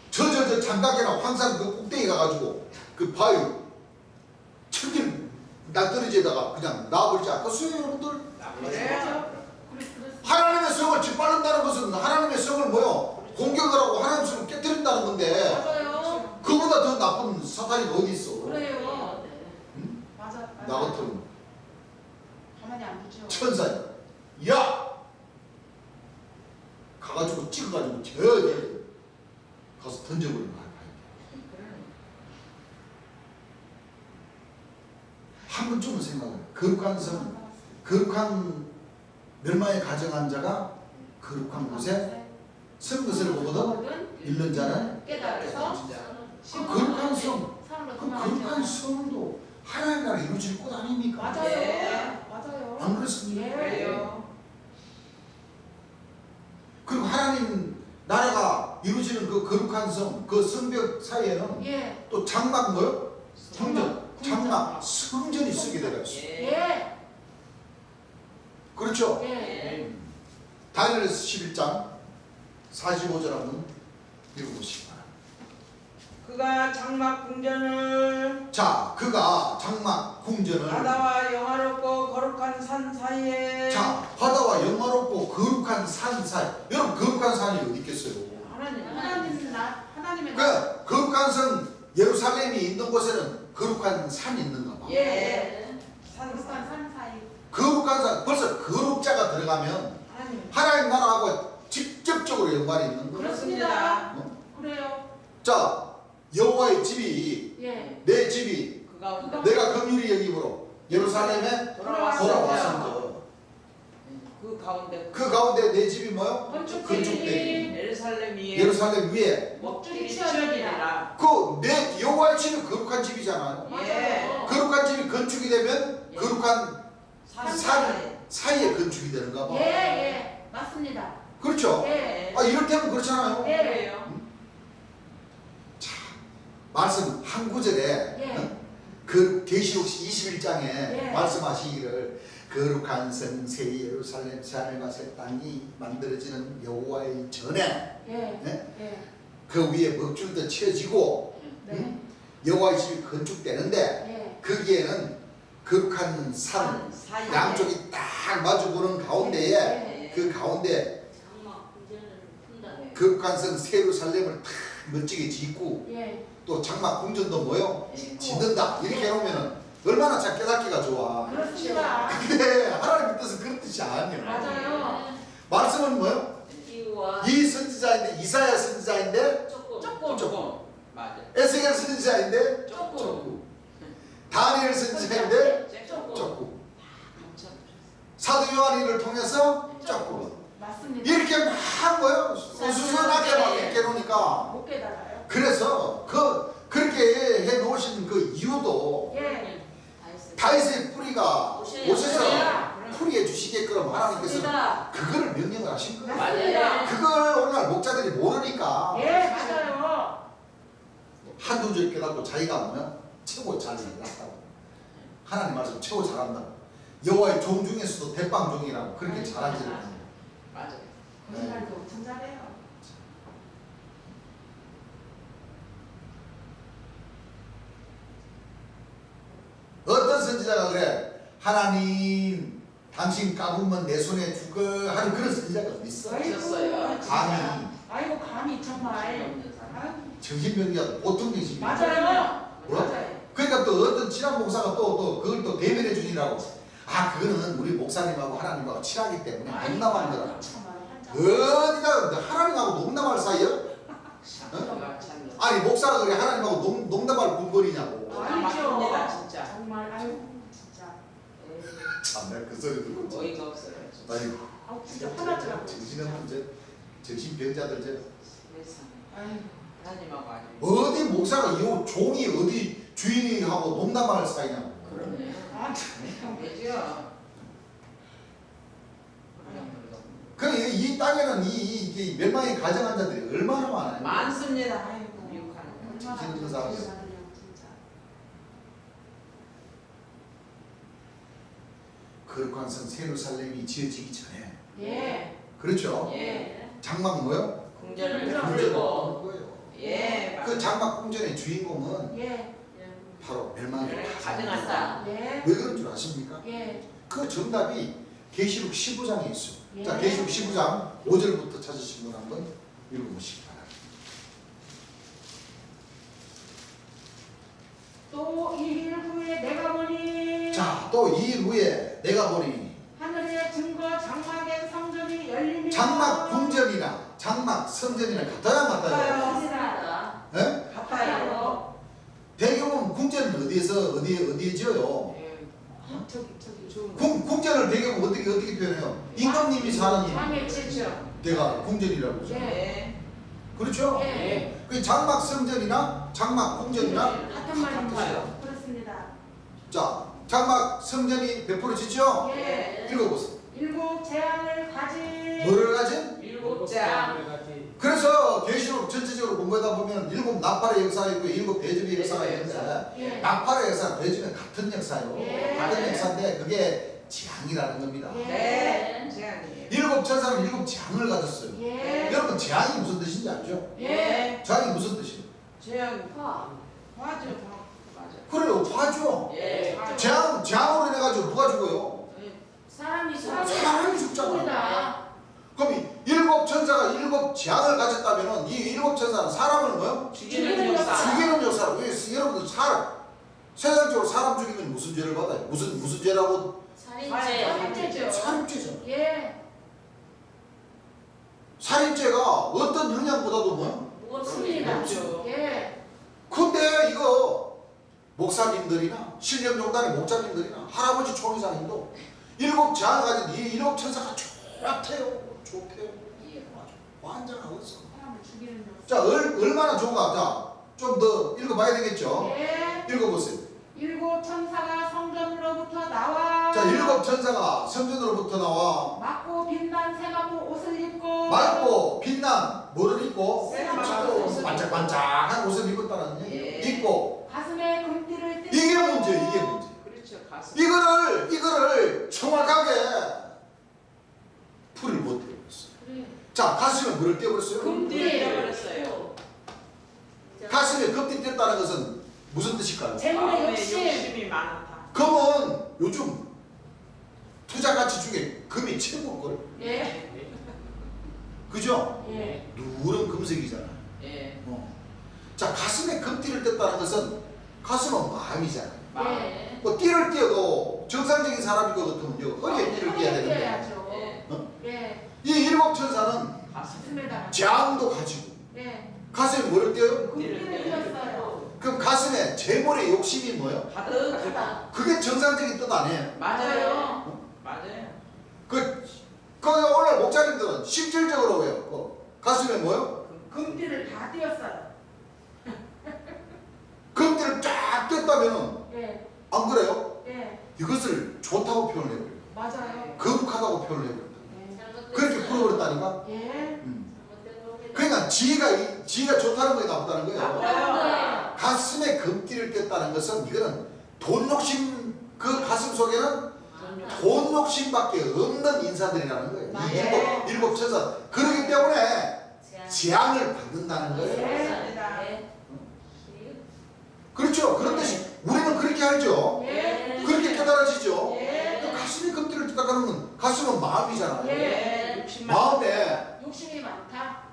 저 장각이나 황산 그 꼭대기 가가지고 그 바위 천길 낭떠러지에다가 그냥 놔버리지 않겠어요 여러분들? 그래요. 그렇습니다. 하나님의 성을 짓밟는다는 것은 하나님의 성을 뭐요? 공격을 하고 하나님의 성을 깨뜨린다는 건데 맞아요. 그보다 더 나쁜 사탄이 어디 있어? 그래요. 응? 맞아. 나 같은 가만히 안 두죠. 천사야 야! 가가지고 찍어가지고 저기 가서 던져버리는 거야. 한 번쯤은 생각해. 거룩한 성, 거룩한 멸망에 가정한 자가 거룩한 곳에 선 것을 보거든 잃는 자는 깨달아서 그 거룩한 성, 사람으로 그 거룩한 도망가죠. 성도 하나님 나라 이루어질 곳 아닙니까? 맞아요. 예. 맞아요. 안 그렇습니까? 예. 그래요. 그리고 하나님 나라가 이루어지는 그 거룩한 성, 그 성벽 사이에는 예. 또 장막 뭐요? 성전, 궁전. 장막, 성전이 쓰게 되어 있어요. 예. 그렇죠? 예. 다니엘서 11장 45절 한번 읽어보시기 바랍니다. 그가 장막 궁전을 자, 그가 장막 궁전을 바다와 영화롭고 거룩한 산 사이에 자, 바다와 영화롭고 거룩한 산 사이. 여러분 거룩한 산이 어디 있겠어요? 하나님의 그 거룩한 성 예루살렘이 있는 곳에는 거룩한 산이 있는가 봐. 예. 산 거룩한 산 사이. 거룩한 산, 벌써 거룩자가 들어가면 하나님. 하나님 나라하고 직접적으로 연관이 있는 거예요. 그렇습니다. 어? 그래요. 자, 여호와의 집이 예. 내 집이 그 가운데 내가 긍휼히 여김으로 예루살렘에 돌아왔었죠. 그 가운데 그 가운데 내 집이 뭐요? 건축되리니 예루살렘 위에 예루살렘 위에 목줄이 치어지리라. 치어지리라. 그 내 여호와의 집이 거룩한 집이잖아요. 맞아요. 거룩한 집이 건축이 되면 예. 거룩한 산 산 사이에 건축이 되는가 봐. 예, 예. 맞습니다. 그렇죠? 예. 이를테면 그렇잖아요. 예. 그래요. 말씀 한 구절에 예. 그 계시록 21장에 예. 말씀하시기를 거룩한 성 새 예루살렘 새 하늘과 새 땅이 만들어지는 여호와의 전에 예. 예? 예. 그 위에 먹줄도 쳐지고 네. 여호와의 집이 건축되는데 예. 거기에는 거룩한 산 사이 양쪽이 딱 마주보는 가운데에 예. 그 가운데 장막 구전을 푼다네. 거룩한 성 예루살렘을 탁 멋지게 짓고 예. 또 장막 궁전도 뭐요? 짓고. 짓는다 이렇게 해놓으면은 얼마나 깨닫기가 좋아. 그렇습니다. 근데 하나님 뜻은 그런 뜻이 아니에요. 맞아요. 말씀은 뭐요? 이유와 이 선지자인데 이사야 선지자인데 조금 조금 맞아. 에스겔 선지자인데 조금 좁고 다니엘 선지자인데 조금 좁고 감춰. 사도 요한이를 통해서 좁고 맞습니다. 이렇게 막 뭐요? 수수하게 막 이렇게 해놓으니까 못 깨달아요. 그래서 그렇게 해 놓으신 그 이유도 예. 다윗의 뿌리가 오셔야 오셔서 돼요. 풀이해 주시게끔 하나님께서 맞습니다. 그거를 명령을 하신 거예요. 맞습니다. 그걸 오늘날 목자들이 모르니까 예, 맞아요. 한두 줄 깨닫고 자기가 뭐야? 최고 잘 잘났다고. 하나님 말씀 최고 잘한다고. 여호와의 종 중에서도 대빵종이라고 그렇게 잘하지. 맞아. 거짓말도 엄청 잘해요. 어떤 선지자가 그래? 하나님 당신 까불면 내 손에 죽어 하는 그런 선지자가 어디 있어? 있었어요. 감히 아이고 감히 정말. 아유, 정신병자 보통 정신병자. 맞아요. 뭐? 맞아요. 그러니까 또 어떤 친한 목사가 또 그걸 또 대변해 주니라고. 아 그거는 우리 목사님하고 하나님하고 친하기 때문에 농담한 거라. 어디가 하나님하고 농담할 사이야? 아니 목사가 그래 하나님하고 농담할 군거리냐고. 맞습니다 진짜. 정말 아유 진짜. 참나 그 소리 듣고. 어이가 없어요. 진짜. 아이고. 아우 진짜 화나더라고. 정신없는 저 정신병자들 저. 세상에. 아유. 하나님하고 아주. 어디 목사가 이 종이 어디 주인이 하고 농담할 사이냐고. 그러네. 아 참. 되죠. 그래 이 땅에는 이 멸망의 가정환자들이 얼마나 많아요. 많습니다. 아이고. 미국하는. 정신없는 사람. 진짜. 거룩한 성 예루살렘이 지어지기 전에 예. 그렇죠. 예. 장막 뭐요? 궁전을 궁전. 풀고. 거예요. 예. 그 장막 궁전의 주인공은 예. 바로 멸망의 가정한다. 예. 왜 그런 줄 아십니까? 예. 그 정답이 계시록 15장에 있어요. 예. 자, 계시록 15장 5절부터 찾으신 분 한번 읽어보시기 바랍니다. 또 1일 후에 내가 보니 자, 또 이 일 후에 내가 보니 하늘의 증거 장막의 성전이 열리며 장막 궁전이나 장막 성전이나 같아요, 맞아요? 맞습니다. 예? 같아요. 배경은 궁전은 어디에 지어요? 예. 저기 좋은 궁전을 배경은 어떻게 표현해요? 임금님이 사는 장의 제죠. 데가 궁전이라고 그러죠. 예. 그렇죠? 예. 그 장막 성전이나 장막 궁전이나 같은 말인 같아요. 거예요. 그렇습니다. 자, 장막 성전이 몇 프로 짓죠? 예. 읽어보세요. 일곱 재앙을 가진 뭐를 가진? 일곱 장. 그래서 계시록 전체적으로 공부하다 보면 일곱 나팔의 역사가 있고 일곱 대접의 역사가 있는데 예. 나팔의 역사, 대접은 같은 역사요. 예. 같은 역사인데 그게 재앙이라는 겁니다. 예. 네. 제안이에요. 일곱 천사는 일곱 재앙을 가졌어요. 예. 여러분 재앙이 무슨 뜻인지 알죠? 예. 재앙이 무슨 뜻이에요? 제안. 화. 맞아. 맞아. 그래요, 화죠. 예. 재앙으로 인해가지고 누가 죽어요? 사람이 사람이 죽잖아. 죽습니다. 그럼 이 일곱 천사가 일곱 재앙을 가졌다면은 이 일곱 천사는 사람을 뭐요? 죽이는 역사. 죽이는 역사로. 왜 여러분들 세상적으로 사람 죽이면 무슨 죄를 받아요? 무슨 죄라고? 살인죄죠. 살인죄죠. 예. 살인죄가 어떤 형량보다도 뭐요? 무겁습니다. 그렇죠. 예. 근데 이거 목사님들이나 신령종단의 목자님들이나 할아버지 총회장님도 일곱 재앙을 가진 이 일곱 천사가 좋대요. 예. 환장하고 있어. 사람을 죽이는 역. 자, 얼마나 좋은가? 자, 좀 더 읽어봐야 되겠죠? 예. 읽어보세요. 일곱 천사가 성전으로부터 나와 자, 일곱 천사가 성전으로부터 나와 맑고 빛난 새나무 옷을 입고 맑고 빛난 뭐를 입고 새나무 옷을 반짝반짝한 옷을 입었다는 얘기. 예. 입고 가슴에 금띠를 띠고 이게 문제예요. 이거를 정확하게 풀을 못 떼어버렸어요. 자, 가슴에 뭐를 떼어버렸어요? 금띠를 떼어버렸어요. 가슴에 금띠 뗐다는 것은 무슨 뜻일까요? 재물의 욕심. 욕심이 많다. 금은 요즘 투자 가치 중에 금이 최고일 예. 그죠? 예. 누런 금색이잖아. 예. 자, 가슴에 금띠를 뗐다는 것은 가슴은 마음이잖아. 예. 뭐 띠를 떼어도 정상적인 사람일 것 같으면요 허리에 띠를 떼야 되는데 떼야죠. 예. 예. 이 일곱 천사는 가슴. 가슴에다가. 재앙도 가지고 예. 가슴에 뭐를 떼어요? 금띠를 띄었어요. 그럼 가슴에 재물의 욕심이 뭐예요? 가득하다. 그게 정상적인 뜻 아니에요? 맞아요. 맞아요. 거기 오늘 목사님들은 실질적으로 왜요? 가슴에 뭐요? 금띠를 다 띄었어요. 금띠를 쫙 뗐다면은 예. 안 그래요? 예. 이것을 좋다고 표현해버려요. 맞아요. 거룩하다고 표현해버려요. 예. 그렇게 풀어버렸다니까? 예. 그러니까 지혜가 좋다는 거에 나쁘다는 거예요. 맞아요. 가슴에 금띠를 뗐다는 것은 이거는 돈 욕심, 그 가슴 속에는 돈 욕심밖에 없는 인사들이라는 거예요. 이 맞아요. 일곱 천사. 그렇기 때문에 재앙을 받는다는 거예요. 예. 그렇죠. 그런데 우리는 그렇게 알죠. 예. 그렇게 깨달아지죠. 예. 가슴에 금띠를 뗐다는 건 가슴은 마음이잖아요. 예. 욕심만. 마음에 욕심이 많다.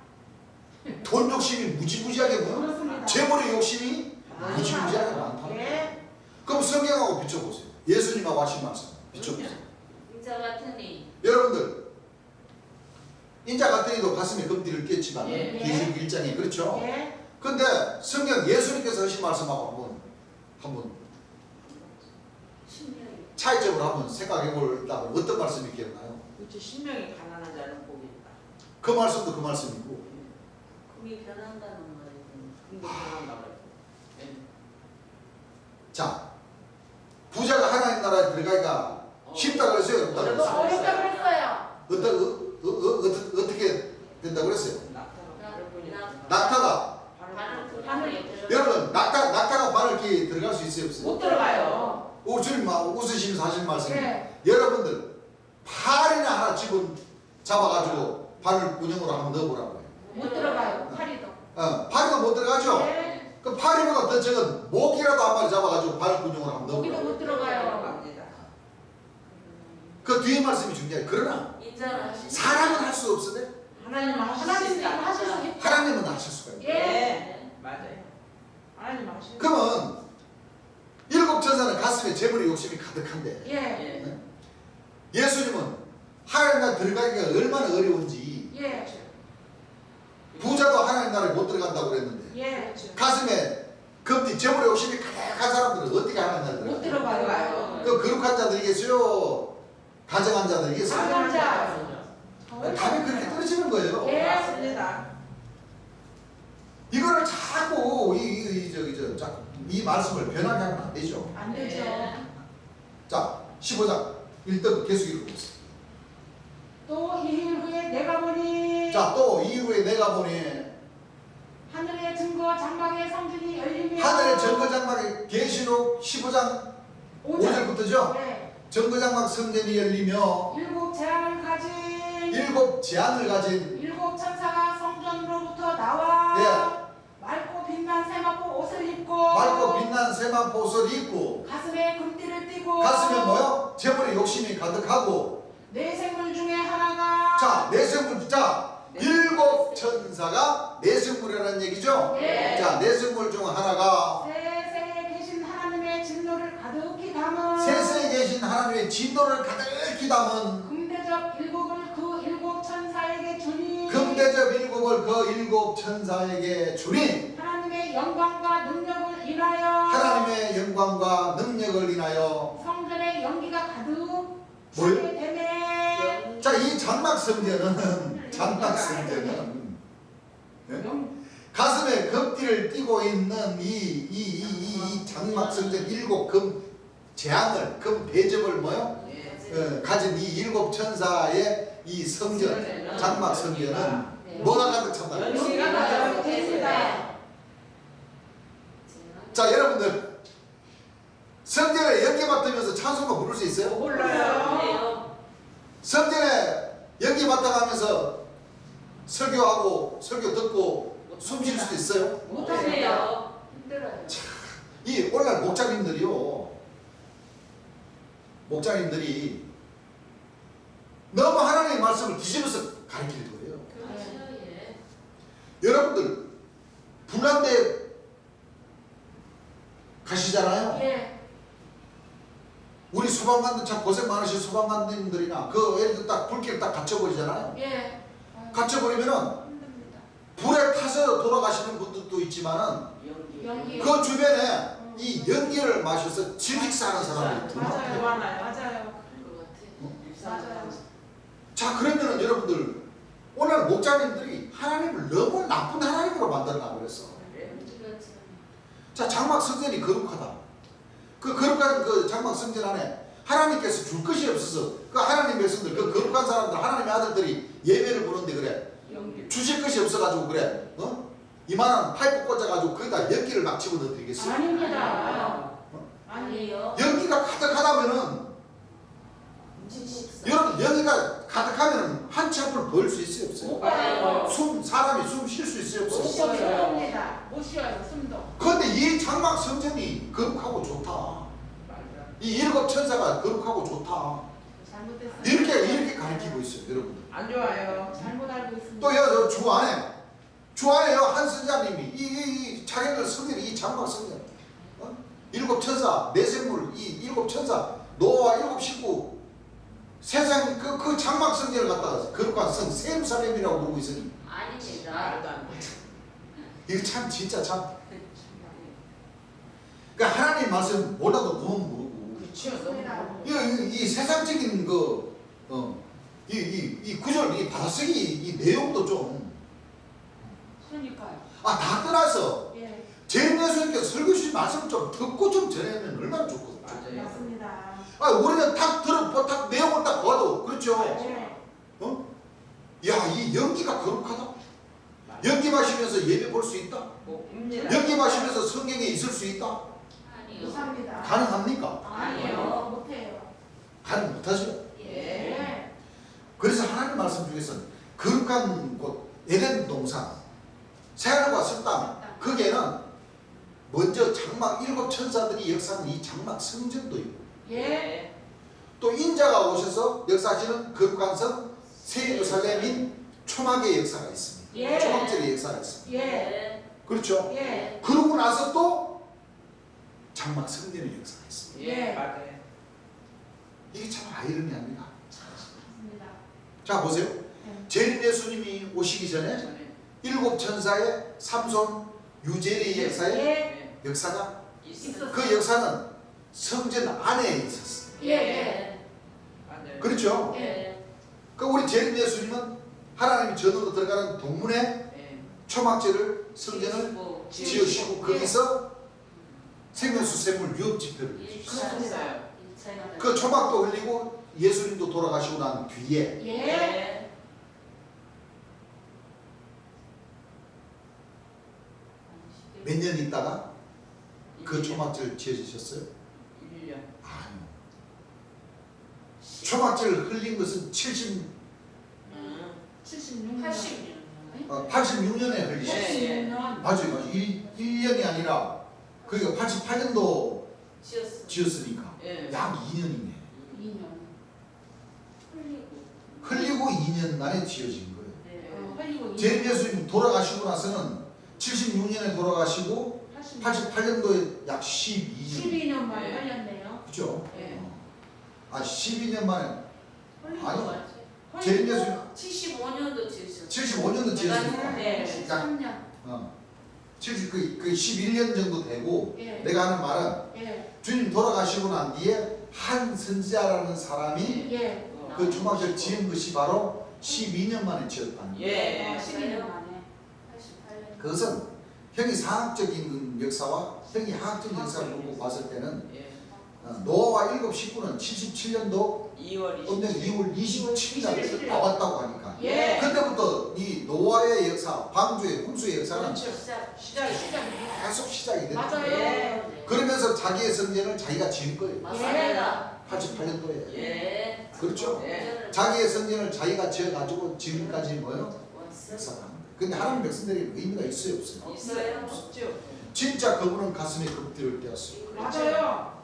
돈 욕심이 무지무지하게 뭐요? 그렇습니다. 재물의 욕심이 무지무지하게 많다. 예. 그럼 성경하고 비춰보세요. 예수님하고 하신 말씀 비춰보세요. 인자 같으니 여러분들 인자 같으니도 가슴에 금띠를 꼈지만 예. 계시록 1장에 그렇죠. 예. 근데 성경 예수님께서 하신 말씀하고 한번 신명이 차이점을 한번 생각해 볼다면 어떤 말씀이 기억나요? 그렇지. 신명이 가난한 자는 복이 있다. 그 말씀도 그 말씀이고 금이 변한다는 말이지. 근데 변한다 그래. 예. 자 부자가 하나님 나라에 들어가기가 쉽다 그랬어요? 없다 그랬어요? 어렵다 그랬어요. 어떻게 된다고 그랬어요? 낙타가 낙타가 여러분 낙타가 발을 이렇게 들어갈 수 있어요? 없어요? 못 들어가요. 주님 웃으시면서 하신 말씀이 예. 여러분들 팔이나 하나 집은 잡아가지고 발을 군형으로 한번 넣어보라고 해요. 못 들어가요. 팔이도. 팔이도 못 들어가죠? 예. 그 팔이보다 더 적은 모기라도 한 마리 잡아가지고 발 군형으로 한번 거기도 넣어보라고 못 들어가요. 들어갑니다. 그 뒤에 말씀이 중요해요. 그러나 인자는 하시 사람은 할 수 없으되 하나님은 하실 수 하나님이 있다. 하실 수 있다. 하나님은 하실 수가 있어요. 예. 맞아요. 하나님 하실 수 그러면 일곱 천사는 가슴에 재물의 욕심이 가득한데 예. 예수님은 하나님 나라 들어가기가 얼마나 어려운지 예. 부자도 하나님 나라에 못 들어간다고 그랬는데 예. 가슴에 금띠 재물의 욕심이 가득한 사람들은 어떻게 하나님 나라에 못 들어가요? 들어가요. 그 거룩한 자들이겠어요? 가정한 자들이겠어요? 가정자. 답이 그렇게 떨어지는 거예요. 예. 맞습니다. 이거를 자꾸 이 말씀을 변하게 하면 안 되죠. 안 되죠. 자, 15장 1등 계속 읽어보세요. 또 이일 후에 내가 보니 자, 또 이후에 내가 보니 하늘의 증거 장막의 성준이 열리며 하늘의 정거장막의 계시록 15장 5절부터죠. 네. 정거장막 성전이 열리며 일곱 재앙을 가진 일곱 재앙을 가진 일곱 천사가 성전으로부터 나와 맑고 빛난 세마포 옷을 입고 맑고 빛난 세마포 옷을 입고 가슴에 금띠를 띠고 가슴에 뭐요? 재물의 욕심이 가득하고 네 생물 중에 하나가 자, 내생물 일곱 천사가 내생물이라는 얘기죠. 예. 자, 내생물 중 하나가 세세에 계신 하나님의 진노를 가득히 담은 세세에 계신 하나님의 진노를 가득히 담은 금대접 일곱을 그 일곱 천사에게 주니 금대접 일곱을 그 일곱 천사에게 주니 하나님의 영광과 능력을 인하여 하나님의 영광과 능력을 인하여 성전의 연기가 가득 뭐요? 차게 되네. 자, 이 장막 성전은 가슴에 금띠를 띠고 있는 이 장막 성전 일곱 금 재앙을 금 대접을 뭐요? 예. 가진 이 일곱 천사의 이 성전 장막 성전은 뭐가 가득 찼다? 연기가 가득 됐습니다. 자, 여러분들 성전에 연기 맡으면서 찬송가 부를 수 있어요? 몰라요. 그래요. 성전에 연기 맡아가면서 설교 듣고 숨 쉴 수도 있어요? 못하세요. 힘들어요. 이 오늘날 목자님들이 너무 하나님의 말씀을 뒤집어서 가르치는 거예요. 그렇죠. 예. 여러분들 불난데 가시잖아요. 예. 우리 소방관들 참 고생 많으신 소방관님들이나 그 애들 딱 불길 딱 갇혀버리잖아요. 예. 갇혀버리면은 힘듭니다. 불에 타서 돌아가시는 분들도 있지만은 연기. 그 주변에 이 연기를 마셔서 질식사하는 사람이 두 맞아요. 많아요. 맞아요. 그런 것 같아. 맞아요. 자, 그러면은 여러분들 오늘 목자님들이 하나님을 너무 나쁜 하나님으로 만들어놔 그랬어. 그렇죠. 자, 장막 성전이 거룩하다. 그 거룩한 그 장막 성전 안에 하나님께서 줄 것이 없어서 그 하나님 백성들, 그 거룩한 사람들, 하나님의 아들들이 예배를 부르는데 그래. 주실 것이 없어가지고 그래. 이만한 파이프 꽂아가지고 거기다 연기를 막 집어넣어 드리겠어요. 아닙니다. 아니에요. 연기가 가득하다면은 여러분 연기가 가득하면은 한참을 벌 수 있어요, 없어요? 봐요. 사람이 숨 쉴 수 있어요, 못 없어요? 쉬어요. 못 쉬어요. 숨도. 그런데 이 장막 성전이 거룩하고 좋다. 이 일곱 천사가 거룩하고 좋다. 잘못했어요. 이렇게 가르치고 있어요, 여러분들. 안 좋아요. 잘못 알고 있습니다. 또요, 주 안에요, 한 선자님이 이 자기들 성전, 이 장막 성전, 일곱 천사, 내생물, 이 일곱 천사, 노아와 일곱 식구, 세상 그 장막 성전을 갖다가 거룩한 성 세루살렘이라고 부르고 있으니 아닙니다. 말도 안 돼. 이거 참 진짜 참. 그러니까 하나님 말씀 몰라도 너무 모르고 그렇죠. 이 세상적인 이 구절, 이 받아쓰기 이 내용도 좀 그러니까요. 다 떠나서 예. 제임예수님께서 설교하신 말씀 좀 듣고 좀 전하면 얼마나 좋거든요. 맞아요. 맞습니다. 우리는 딱 내용을 딱 봐도 그렇죠. 예. 야, 이 연기가 거룩하다. 연기 마시면서 예배 볼 수 있다. 옵니다. 연기 마시면서 성경에 있을 수 있다. 아니요. 못합니다. 가능합니까? 아니에요. 못해요. 가능 못하죠. 예. 예. 그래서 하나님 말씀 중에서 거룩한 곳 에덴 동산, 새하늘과 새 땅, 거기에는 먼저 장막 일곱 천사들이 역사하는 이 장막 성전도 있고 예. 또 인자가 오셔서 역사하시는 거룩한 성 새 예루살렘인 초막의 역사가 있습니다. 예. 초막절의 역사가 있습니다. 예. 그렇죠? 예. 그러고 나서 또 장막 성전의 역사가 있습니다. 예. 예. 맞아요. 이게 참 아이러니합니다. 맞습니다. 자, 보세요. 예. 재림 예수님이 오시기 전에 전에. 일곱 천사의 삼손 유재리의 역사에 예. 역사가 있어. 그 역사는 성전 안에 있었어요. 예. 맞아요. 그렇죠? 예. 그 우리 재림 예수님은 하나님이 전으로 들어가는 동문에 예. 초막제를 성전을 지으시고 거기서 생명수 샘물 유업 집회를 해주셨어요. 그렇습니다. 그 초막도 흘리고 예수님도 돌아가시고 난 뒤에 예. 몇 년 있다가 그 초막제를 지어주셨어요? 1년. 아니요. 초막제를 흘린 것은 76년. 86년에 흘리셨어요. 예. 76년. 맞아요. 1년이 아니라 그러니까 88년도 지었으니까 예. 약 2년이네. 2년. 흘리고 2년 만에 지어진 거예요. 흘리고 재림 예수님 돌아가시고 나서는 76년에 돌아가시고 88년도에 약 12년. 12년 만에 예. 흘렸네요. 그렇죠? 예. 12년 만에 아니, 흘리고 재림 예수님 75년도 지으셨어요. 75년도 지었으니까. 네. 13년. 70, 11년 정도 되고 예. 내가 하는 말은 예. 주님 돌아가시고 난 뒤에 한 선지자라는 사람이 예. 그 초막을 지은 것이 바로 12년 만에 지었다는 거예요. 예. 12년 만에. 88년. 그것은 형이 상학적인 역사와 형이 하학적인 역사를 보고 봤을 때는 예. 노아와 일곱 식구는 77년도 2월 언젠가 2월 27일 나왔다고 하니까 예. 그때부터 이 노아의 역사, 방주의 홍수의 역사는 시작. 계속 시작이 됐죠. 맞아요. 예. 그러면서 자기의 성전을 자기가 지을 거예요. 맞습니다. 88년도에. 예. 그렇죠. 예. 자기의 성전을 자기가 지어가지고 지금까지 뭐요? 원스. 역사가 합니다. 근데 하나님 백성들이 의미가 있어요, 없어요? 있어요. 없죠. 진짜 그분은 가슴에 엎드릴 때였어요. 맞아요.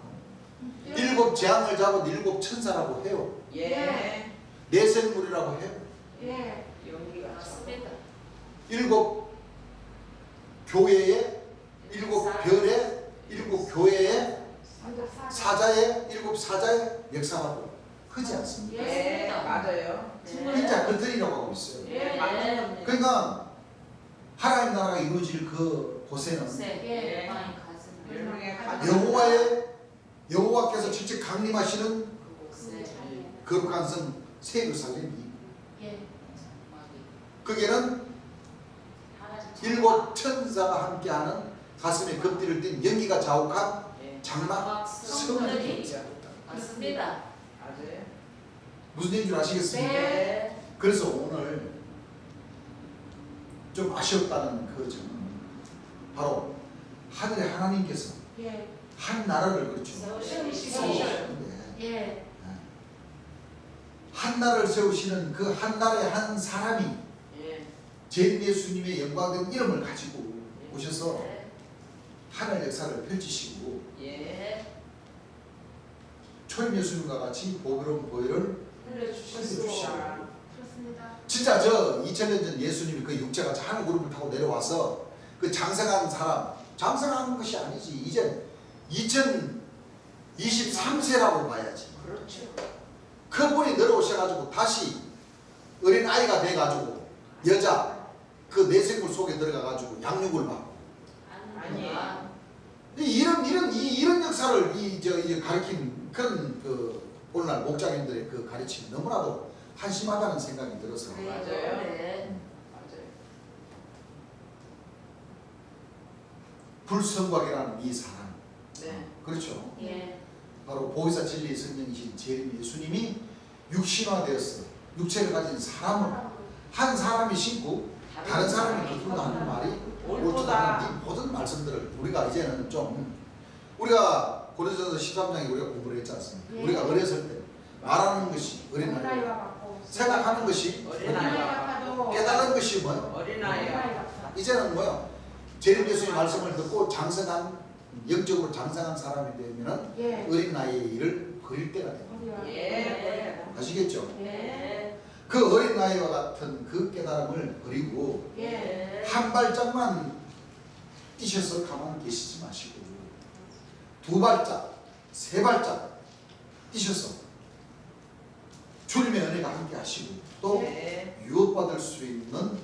일곱 재앙을 잡은 일곱 천사라고 해요. 예. 내생물이라고 해요. 예. 연기가 맞습니다. 일곱 교회의 일곱 별의 일곱 교회의 사자의 일곱 사자의 역사라고 하지 않습니까? 예. 맞아요. 진짜 그들이라고 하고 있어요. 예. 맞아요. 그러니까 하나님 나라가 이루어질 그 곳에는 예. 열방의 여호와의 여호와께서 직접 강림하시는 그곳에 거룩한 성 새 예루살렘이 예. 거기에는 일곱 천사가 함께하는 가슴에 겁띠를 띤 연기가 자욱한 장막 성들이 성들이 맞습니다. 맞아요. 무슨 얘기인 줄 아시겠습니까? 네. 그래서 오늘 좀 아쉬웠다는 그 점은 바로 하늘의 하나님께서 예. 한 나라를 그렇죠. 세우시고 세우시는데 예. 한 나라를 세우시는 그 한 나라의 한 사람이 예. 제 예수님의 영광된 이름을 가지고 오셔서 네. 하늘 역사를 펼치시고 예. 초림 예수님과 같이 보배로운 보혈을 흘려주시고. 그렇습니다. 진짜 저 2000년 전 예수님이 그 육체가 하늘 구름을 타고 내려와서 그 장성한 사람 장성한 것이 아니지 이제 2023세라고 봐야지. 그렇죠. 그분이 내려오셔가지고 다시 어린 아이가 돼가지고 여자 그 내생물 속에 들어가가지고 양육을 받고 아니에요. 이런 역사를 이제 가르친 그런 그 오늘날 목장님들의 그 가르침이 너무나도 한심하다는 생각이 들어서 맞아요. 네. 맞아요. 불성곽이라는 이 사람 네. 그렇죠. 예. 바로 보혜사 진리의 성령이신 재림 예수님이 육신화되었어. 육체를 가진 사람을 한 사람이 신고 다른 사람이 겉으로 하는 말이 옳도다. 이 모든 말씀들을 우리가 이제는 좀 우리가 고린도전서 13장에 우리가 공부를 했지 않습니까? 예. 우리가 어렸을 때 말하는 것이 어린아이, 어린아이와 같고 생각하는 것이 어린아이 같아도 깨달은 것이 뭐요? 어린아이야. 같아. 이제는 뭐요? 재림 예수의 말씀을 듣고 장성한 영적으로 장성한 사람이 되면은 예. 어린 나이의 일을 버릴 때가 됩니다. 예. 아시겠죠? 예. 그 어린 나이와 같은 그 깨달음을 버리고 예. 한 발짝만 뛰셔서 가만히 계시지 마시고 두 발짝, 세 발짝 뛰셔서 주님의 은혜가 함께 하시고 또 네. 유업받을 수 있는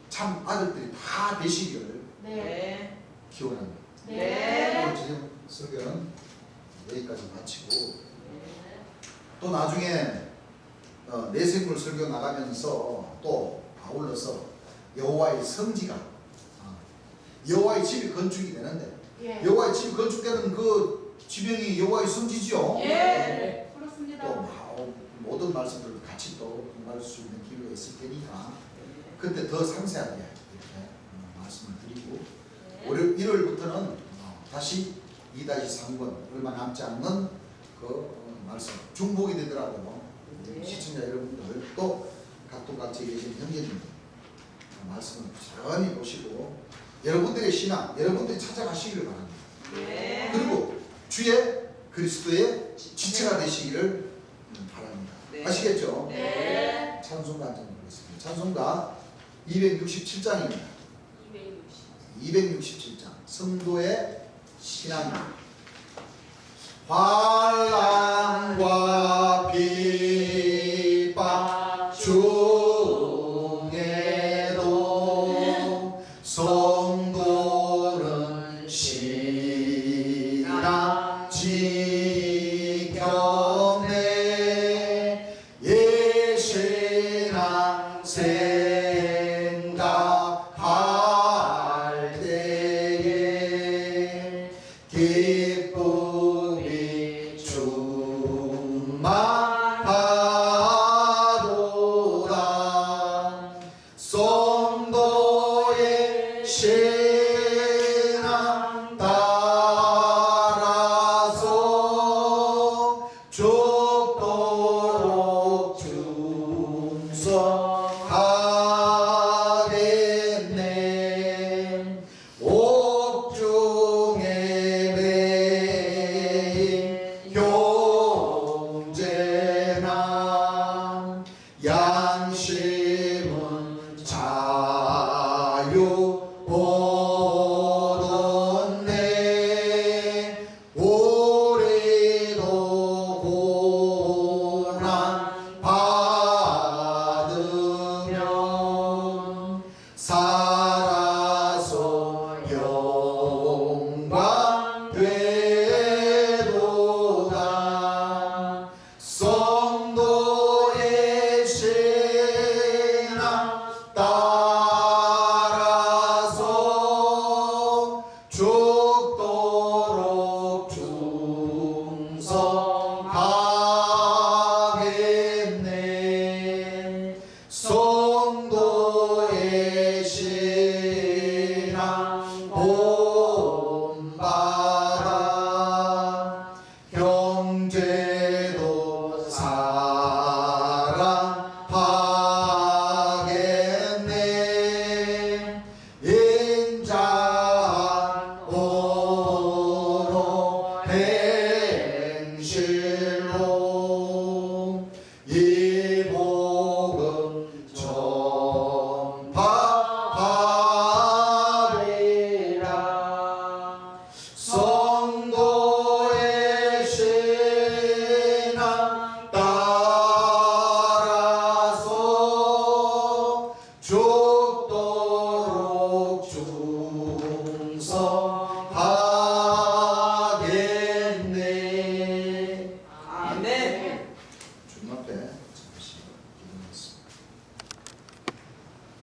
참 아들들이 다 되시기를 네. 네. 기원합니다. 네. 오늘 저녁 설교는 여기까지 마치고 또 나중에 내생물 설교 나가면서 또 아울러서 여호와의 성지가 여호와의 집이 건축이 되는데 예. 여호와의 집이 건축되는 그 지명이 여호와의 성지죠. 예. 그렇습니다. 또 모든 말씀들을 같이 또 공부할 수 있는 기회가 있을 테니까 그때 더 상세하게 이렇게 말씀을 드리고 일요일부터는 다시 2-3권 얼마 남지 않는 그 말씀 중복이 되더라도 시청자 여러분들 또 각도같이 계신 형제님들 말씀을 부지런히 보시고 여러분들의 신앙 여러분들이 찾아가시기를 바랍니다. 네. 그리고 주의 그리스도의 지체가 되시기를 바랍니다. 네. 아시겠죠? 네. 찬송가 한 장 보겠습니다. 찬송가 267장입니다. 260. 267장 성도의 신앙 환난과 핍박 중에도 성도는 신앙 지켜내 예신앙 생각할 때에 기쁨이 만파도다 성도의 신앙 따라서 축복